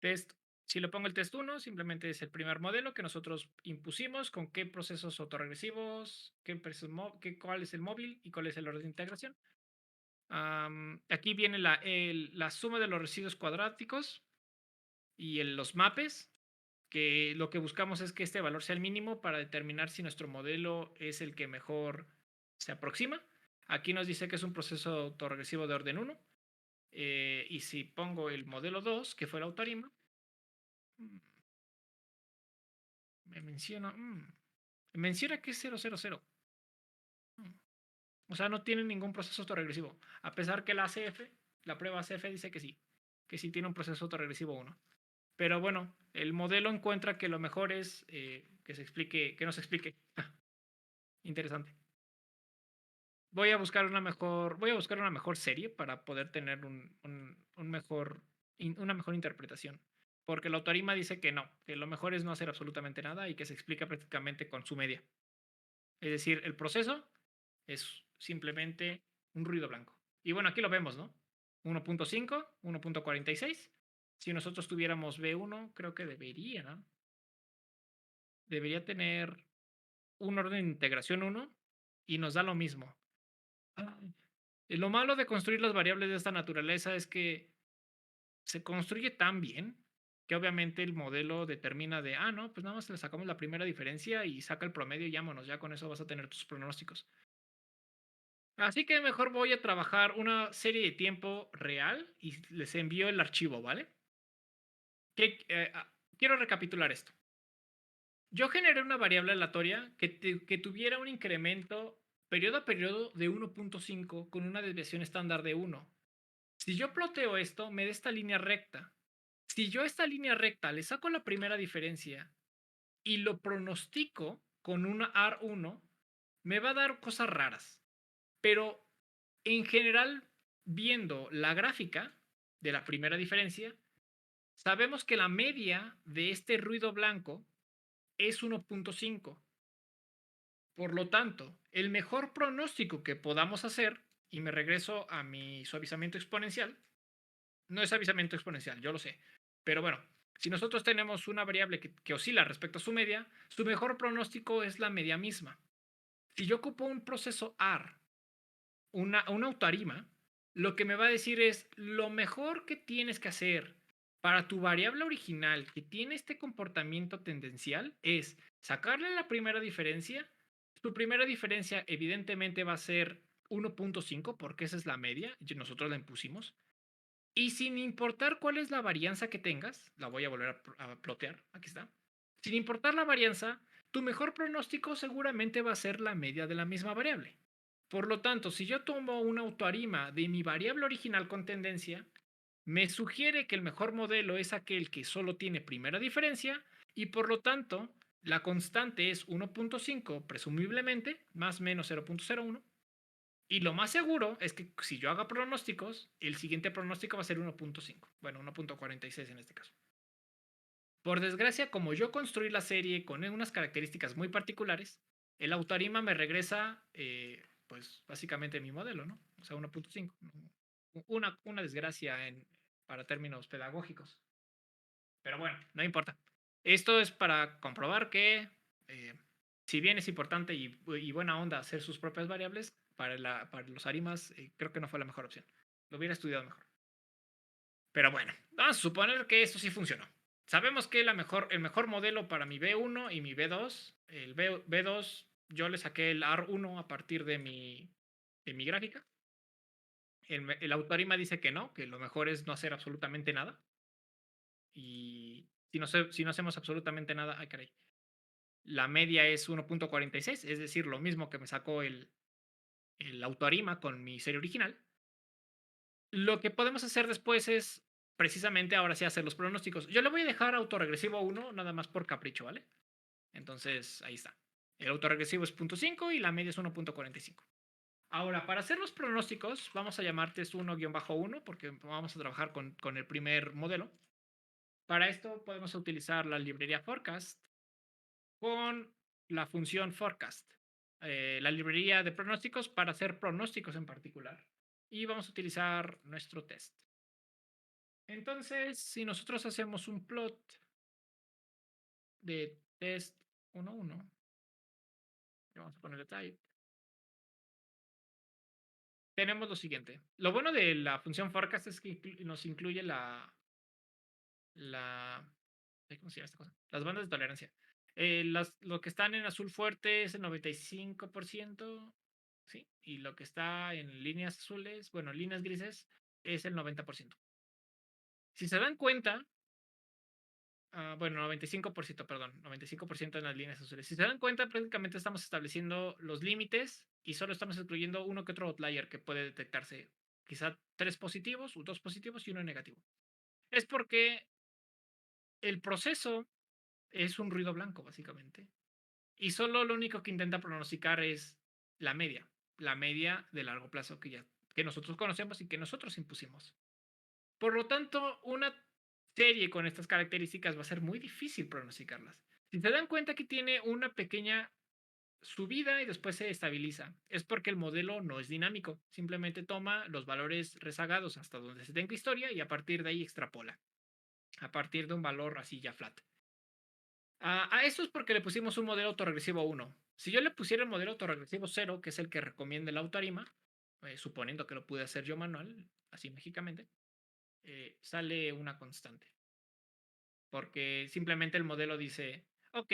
Test. Si le pongo el test 1, simplemente es el primer modelo que nosotros impusimos con qué procesos autoregresivos, cuál es el móvil y cuál es el orden de integración. Aquí viene la suma de los residuos cuadráticos y los mapes, que lo que buscamos es que este valor sea el mínimo para determinar si nuestro modelo es el que mejor se aproxima. Aquí nos dice que es un proceso autorregresivo de orden 1. Y si pongo el modelo 2, que fue el autorima, menciona que es 000. O sea, no tiene ningún proceso autorregresivo. A pesar que la prueba ACF dice que sí tiene un proceso autorregresivo 1. Pero bueno, el modelo encuentra que lo mejor es que nos explique. Interesante. Voy a buscar una mejor serie para poder tener una mejor interpretación. Porque la autorima dice que no, que lo mejor es no hacer absolutamente nada y que se explica prácticamente con su media. Es decir, el proceso es simplemente un ruido blanco. Y bueno, aquí lo vemos, ¿no? 1.5, 1.46. Si nosotros tuviéramos B1, creo que debería, ¿no? Debería tener un orden de integración 1 y nos da lo mismo. Lo malo de construir las variables de esta naturaleza es que se construye tan bien que obviamente el modelo determina no, pues nada más le sacamos la primera diferencia y saca el promedio y vámonos, ya con eso vas a tener tus pronósticos. Así que mejor voy a trabajar una serie de tiempo real y les envío el archivo, ¿vale? Quiero recapitular esto. Yo generé una variable aleatoria que tuviera un incremento periodo a periodo de 1.5 con una desviación estándar de 1. Si yo ploteo esto, me da esta línea recta. Si yo a esta línea recta le saco la primera diferencia y lo pronostico con una AR1, me va a dar cosas raras. Pero en general, viendo la gráfica de la primera diferencia, sabemos que la media de este ruido blanco es 1.5. Por lo tanto, el mejor pronóstico que podamos hacer, y me regreso a mi suavizamiento exponencial, no es suavizamiento exponencial, yo lo sé, pero bueno, si nosotros tenemos una variable que oscila respecto a su media, su mejor pronóstico es la media misma. Si yo ocupo un proceso AR, una autoarima, lo que me va a decir es lo mejor que tienes que hacer para tu variable original que tiene este comportamiento tendencial es sacarle la primera diferencia. Su primera diferencia evidentemente va a ser 1.5 porque esa es la media, y nosotros la impusimos. Y sin importar cuál es la varianza que tengas, la voy a volver a plotear, aquí está. Sin importar la varianza, tu mejor pronóstico seguramente va a ser la media de la misma variable. Por lo tanto, si yo tomo una autoarima de mi variable original con tendencia, me sugiere que el mejor modelo es aquel que solo tiene primera diferencia y por lo tanto la constante es 1.5 presumiblemente, más o menos 0.01. Y lo más seguro es que si yo haga pronósticos, el siguiente pronóstico va a ser 1.5. Bueno, 1.46 en este caso. Por desgracia, como yo construí la serie con unas características muy particulares, el autarima me regresa, pues básicamente mi modelo, ¿no? O sea, 1.5. Una desgracia para términos pedagógicos. Pero bueno, no importa. Esto es para comprobar que, si bien es importante y buena onda hacer sus propias variables, para los arimas creo que no fue la mejor opción. Lo hubiera estudiado mejor. Pero bueno, vamos a suponer que esto sí funcionó. Sabemos que el mejor modelo para mi B1 y mi B2, el B2 yo le saqué el AR1 a partir de mi gráfica. El autorima dice que no, que lo mejor es no hacer absolutamente nada. Y si no hacemos absolutamente nada, ay caray, la media es 1.46, es decir, lo mismo que me sacó el autoarima con mi serie original. Lo que podemos hacer después es precisamente ahora sí hacer los pronósticos. Yo le voy a dejar autorregresivo 1 nada más por capricho, ¿vale? Entonces, ahí está. El autorregresivo es 0.5 y la media es 1.45. Ahora, para hacer los pronósticos, vamos a llamar test 1-1 porque vamos a trabajar con el primer modelo. Para esto podemos utilizar la librería forecast con la función forecast. la librería de pronósticos para hacer pronósticos en particular. Y vamos a utilizar nuestro test. Entonces, si nosotros hacemos un plot de test 1.1, vamos a ponerle type, tenemos lo siguiente. Lo bueno de la función forecast es que nos incluye ¿cómo se llama esta cosa? Las bandas de tolerancia. Lo que están en azul fuerte es el 95%, ¿sí? Y lo que está en líneas azules, bueno, líneas grises, es el 90%. Si se dan cuenta, bueno, 95%, perdón, 95% en las líneas azules. Si se dan cuenta, prácticamente estamos estableciendo los límites y solo estamos incluyendo uno que otro outlier que puede detectarse. Quizá 3 positivos, 2 positivos y 1 negativo. Es porque el proceso es un ruido blanco, básicamente. Y solo lo único que intenta pronosticar es la media de largo plazo que nosotros conocemos y que nosotros impusimos. Por lo tanto, una serie con estas características va a ser muy difícil pronosticarlas. Si se dan cuenta que tiene una pequeña subida y después se estabiliza, es porque el modelo no es dinámico. Simplemente toma los valores rezagados hasta donde se tenga historia y a partir de ahí extrapola. A partir de un valor así ya flat. A esto es porque le pusimos un modelo autorregresivo 1. Si yo le pusiera el modelo autorregresivo 0, que es el que recomienda el Autarima, suponiendo que lo pude hacer yo manual, así mágicamente, sale una constante. Porque simplemente el modelo dice, ok,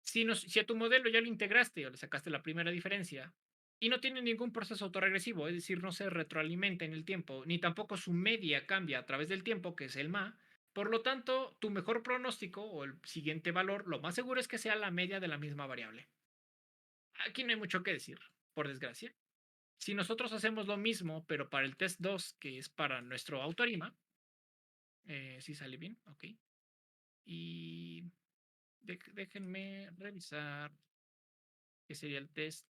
si a tu modelo ya lo integraste o le sacaste la primera diferencia y no tiene ningún proceso autorregresivo, es decir, no se retroalimenta en el tiempo, ni tampoco su media cambia a través del tiempo, que es el MA, por lo tanto, tu mejor pronóstico o el siguiente valor, lo más seguro es que sea la media de la misma variable. Aquí no hay mucho que decir, por desgracia. Si nosotros hacemos lo mismo, pero para el test 2, que es para nuestro Autorima, si sale bien, ok. Y déjenme revisar que sería el test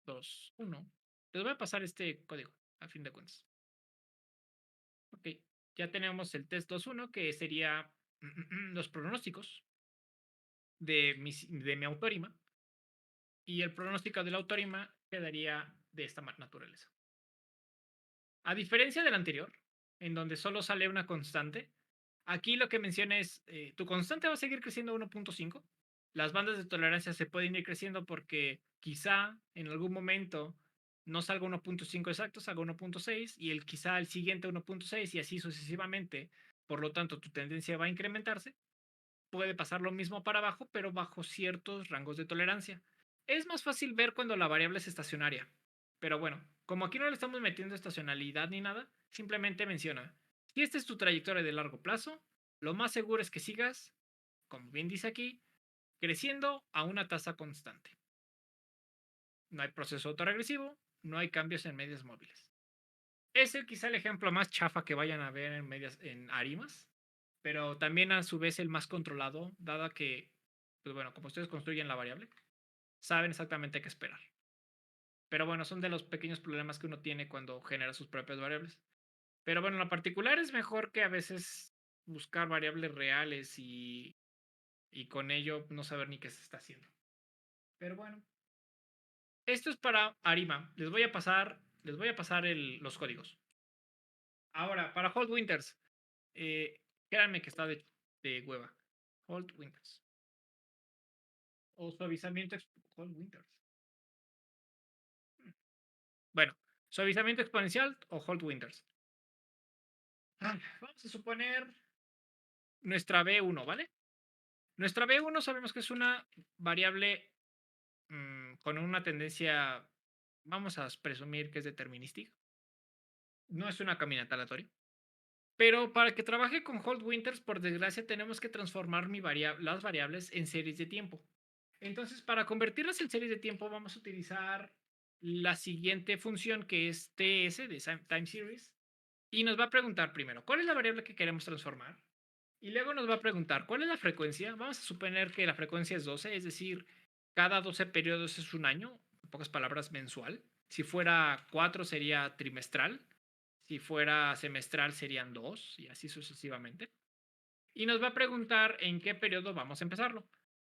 2.1. Les voy a pasar este código, a fin de cuentas. Ok, ya tenemos el test 2.1, que sería los pronósticos de mi Autorima. Y el pronóstico del Autorima quedaría de esta naturaleza. A diferencia del anterior, en donde solo sale una constante, aquí lo que menciona es, tu constante va a seguir creciendo a 1.5. Las bandas de tolerancia se pueden ir creciendo porque quizá en algún momento no salga 1.5 exacto, salga 1.6 y quizá el siguiente 1.6 y así sucesivamente. Por lo tanto, tu tendencia va a incrementarse. Puede pasar lo mismo para abajo, pero bajo ciertos rangos de tolerancia. Es más fácil ver cuando la variable es estacionaria. Pero bueno, como aquí no le estamos metiendo estacionalidad ni nada, simplemente menciona, si esta es tu trayectoria de largo plazo, lo más seguro es que sigas, como bien dice aquí, creciendo a una tasa constante. No hay proceso autorregresivo, no hay cambios en medias móviles. Es quizá el ejemplo más chafa que vayan a ver en Arimas, pero también a su vez el más controlado, dada que, pues bueno, como ustedes construyen la variable, saben exactamente qué esperar. Pero bueno, son de los pequeños problemas que uno tiene cuando genera sus propias variables. Pero bueno, en lo particular es mejor que a veces buscar variables reales y con ello no saber ni qué se está haciendo. Pero bueno, esto es para Arima. Les voy a pasar los códigos. Ahora, para Hold Winters, créanme que está de hueva. Hold Winters. O suavizamiento. Hold Winters. Bueno, suavizamiento exponencial o Hold Winters. Vamos a suponer nuestra B1, ¿vale? Nuestra B1 sabemos que es una variable con una tendencia, vamos a presumir que es determinística. No es una caminata aleatoria. Pero para que trabaje con Hold Winters, por desgracia, tenemos que transformar las variables en series de tiempo. Entonces, para convertirlas en series de tiempo, vamos a utilizar la siguiente función que es TS de Time Series. Y nos va a preguntar primero, ¿cuál es la variable que queremos transformar? Y luego nos va a preguntar, ¿cuál es la frecuencia? Vamos a suponer que la frecuencia es 12, es decir, cada 12 periodos es un año, en pocas palabras, mensual. Si fuera 4 sería trimestral. Si fuera semestral serían 2 y así sucesivamente. Y nos va a preguntar en qué periodo vamos a empezarlo.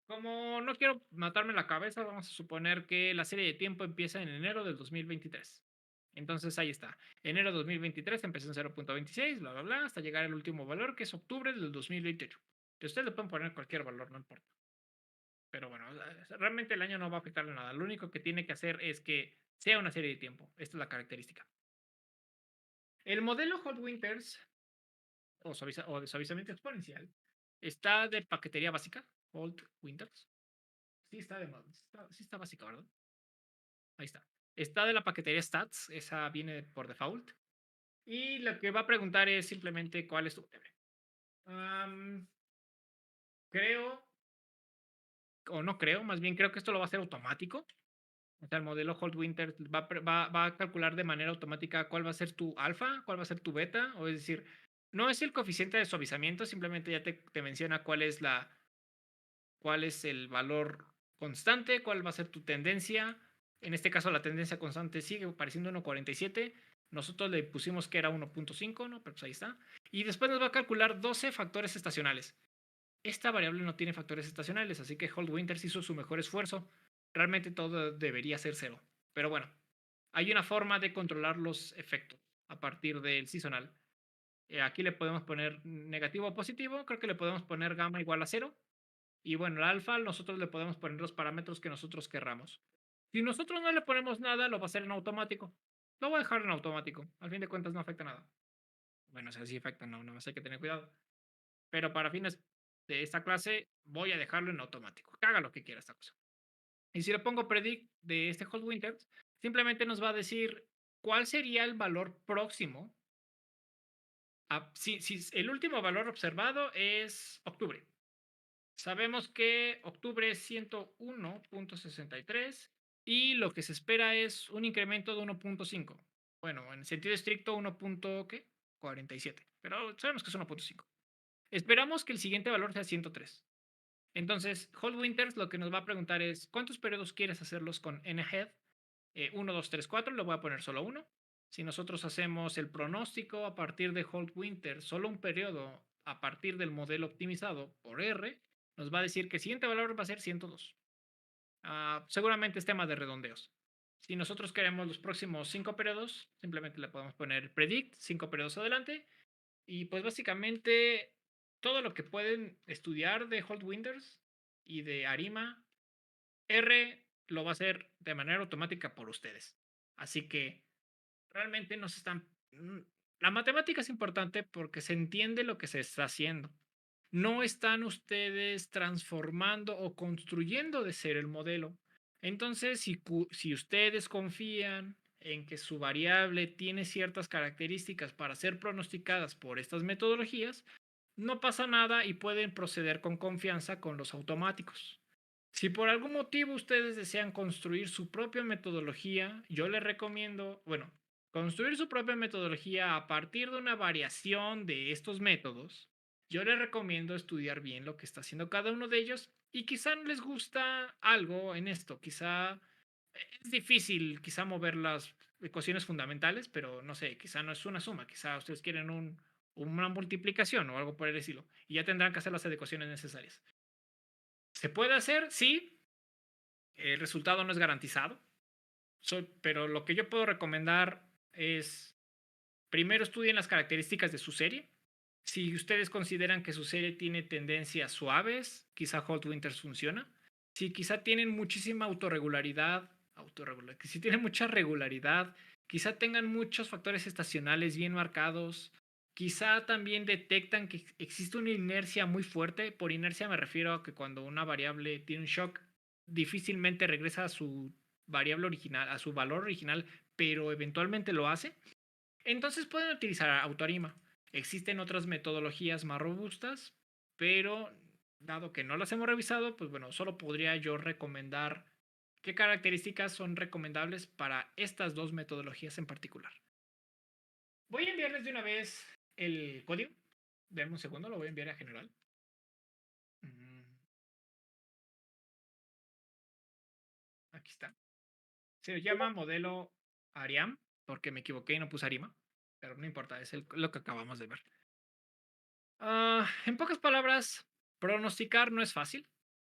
Como no quiero matarme la cabeza, vamos a suponer que la serie de tiempo empieza en enero del 2023. Entonces ahí está. Enero de 2023 empezó en 0.26, bla, bla, bla, hasta llegar al último valor, que es octubre del 2028. Ustedes le pueden poner cualquier valor, no importa. Pero bueno, realmente el año no va a afectarle nada. Lo único que tiene que hacer es que sea una serie de tiempo. Esta es la característica. El modelo Hot Winters o de suavizamiento exponencial está de paquetería básica, Hot Winters. Sí está sí está básica, ¿verdad? Ahí está. Está de la paquetería Stats, esa viene por default. Y lo que va a preguntar es simplemente cuál es tu UTM. Creo, o no creo, más bien creo que esto lo va a hacer automático. O sea, el modelo Hot Winter va a calcular de manera automática cuál va a ser tu alfa, cuál va a ser tu beta. O es decir, no es el coeficiente de suavizamiento, simplemente ya te menciona cuál es el valor constante, cuál va a ser tu tendencia. En este caso, la tendencia constante sigue pareciendo 1.47. Nosotros le pusimos que era 1.5, ¿no? Pero pues ahí está. Y después nos va a calcular 12 factores estacionales. Esta variable no tiene factores estacionales, así que Holt Winters hizo su mejor esfuerzo. Realmente todo debería ser cero. Pero bueno, hay una forma de controlar los efectos a partir del seasonal. Aquí le podemos poner negativo o positivo. Creo que le podemos poner gamma igual a cero. Y bueno, el alfa nosotros le podemos poner los parámetros que nosotros querramos. Si nosotros no le ponemos nada, lo va a hacer en automático. Lo voy a dejar en automático. Al fin de cuentas no afecta nada. Bueno, o sea, sí afecta, no, más hay que tener cuidado. Pero para fines de esta clase voy a dejarlo en automático. Que haga lo que quiera esta cosa. Y si le pongo predict de este Hot Winters, simplemente nos va a decir cuál sería el valor próximo. Si el último valor observado es octubre. Sabemos que octubre es 101.63 y lo que se espera es un incremento de 1.5. Bueno, en sentido estricto 1.47, pero sabemos que es 1.5. Esperamos que el siguiente valor sea 103. Entonces, Hot Winters lo que nos va a preguntar es, ¿cuántos periodos quieres hacerlos con NHead? 1, 2, 3, 4, le voy a poner solo uno. Si nosotros hacemos el pronóstico a partir de Hot Winter, solo un periodo a partir del modelo optimizado por R, nos va a decir que el siguiente valor va a ser 102. Seguramente es tema de redondeos. Si nosotros queremos los próximos 5 periodos, simplemente le podemos poner predict, 5 periodos adelante. Y pues básicamente todo lo que pueden estudiar de Hot Winters y de Arima, R lo va a hacer de manera automática por ustedes. Así que realmente no se están... La matemática es importante porque se entiende lo que se está haciendo. No están ustedes transformando o construyendo de ser el modelo. Entonces, si ustedes confían en que su variable tiene ciertas características para ser pronosticadas por estas metodologías, no pasa nada y pueden proceder con confianza con los automáticos. Si por algún motivo ustedes desean construir su propia metodología, yo les recomiendo, bueno, construir su propia metodología a partir de una variación de estos métodos, yo les recomiendo estudiar bien lo que está haciendo cada uno de ellos y quizá no les gusta algo en esto, quizá es difícil quizá mover las ecuaciones fundamentales, pero no sé, quizá no es una suma, quizá ustedes quieren una multiplicación o algo por el estilo y ya tendrán que hacer las adecuaciones necesarias. ¿Se puede hacer? Sí. El resultado no es garantizado. Pero lo que yo puedo recomendar es, primero estudien las características de su serie. Si ustedes consideran que su serie tiene tendencias suaves, quizá Hot Winters funciona. Si quizá tienen muchísima si tienen mucha regularidad, quizá tengan muchos factores estacionales bien marcados, quizá también detectan que existe una inercia muy fuerte. Por inercia me refiero a que cuando una variable tiene un shock, difícilmente regresa a su variable original, a su valor original, pero eventualmente lo hace. Entonces pueden utilizar AutoArima. Existen otras metodologías más robustas, pero dado que no las hemos revisado, pues bueno, solo podría yo recomendar qué características son recomendables para estas dos metodologías en particular. Voy a enviarles de una vez el código. Denme un segundo, lo voy a enviar a general. Aquí está. Se llama modelo Ariam, porque me equivoqué y no puse Arima, pero no importa, es lo que acabamos de ver. En pocas palabras, pronosticar no es fácil.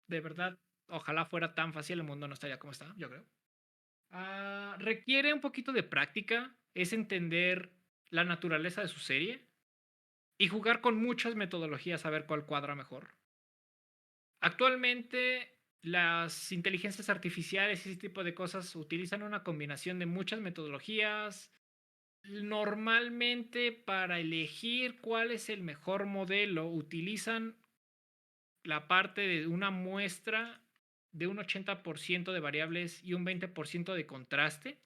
de verdad, ojalá fuera tan fácil, el mundo no estaría como está, yo creo. Requiere un poquito de práctica, es entender la naturaleza de su serie y jugar con muchas metodologías a ver cuál cuadra mejor. Actualmente, las inteligencias artificiales y ese tipo de cosas utilizan una combinación de muchas metodologías. Normalmente, para elegir cuál es el mejor modelo, utilizan la parte de una muestra de un 80% de variables y un 20% de contraste.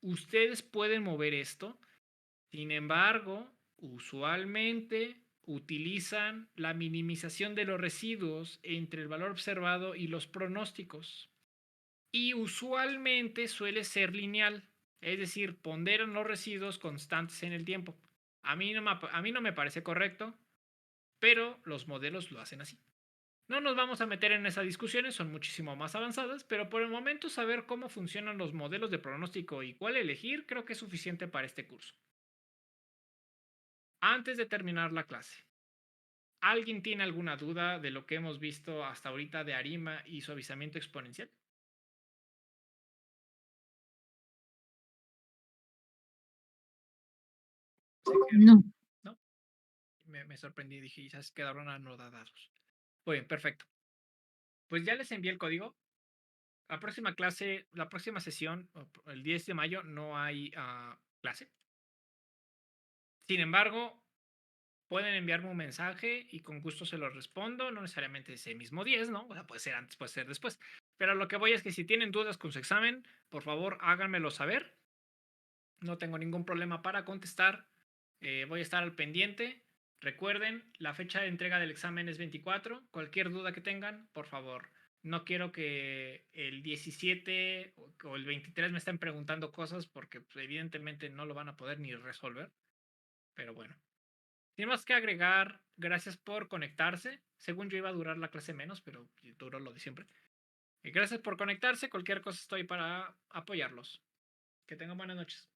Ustedes pueden mover esto. Sin embargo, usualmente utilizan la minimización de los residuos entre el valor observado y los pronósticos. Y usualmente suele ser lineal, es decir, ponderan los residuos constantes en el tiempo. A mí no me parece correcto, pero los modelos lo hacen así. No nos vamos a meter en esas discusiones, son muchísimo más avanzadas, pero por el momento saber cómo funcionan los modelos de pronóstico y cuál elegir creo que es suficiente para este curso. Antes de terminar la clase, ¿alguien tiene alguna duda de lo que hemos visto hasta ahorita de ARIMA y suavizamiento exponencial? No. ¿No? Me sorprendí, dije, ya se quedaron anodados. Muy bien, perfecto. Pues ya les envié el código. La próxima clase, la próxima sesión, el 10 de mayo, no hay clase. Sin embargo, pueden enviarme un mensaje y con gusto se los respondo. No necesariamente ese mismo 10, ¿no? O sea, puede ser antes, puede ser después. Pero lo que voy es que si tienen dudas con su examen, por favor háganmelo saber. No tengo ningún problema para contestar. Voy a estar al pendiente. Recuerden, la fecha de entrega del examen es 24. Cualquier duda que tengan, por favor. No quiero que el 17 o el 23 me estén preguntando cosas porque pues, evidentemente no lo van a poder ni resolver. Pero bueno. Sin más que agregar, gracias por conectarse. Según yo iba a durar la clase menos, pero duró lo de siempre. Gracias por conectarse. Cualquier cosa estoy para apoyarlos. Que tengan buenas noches.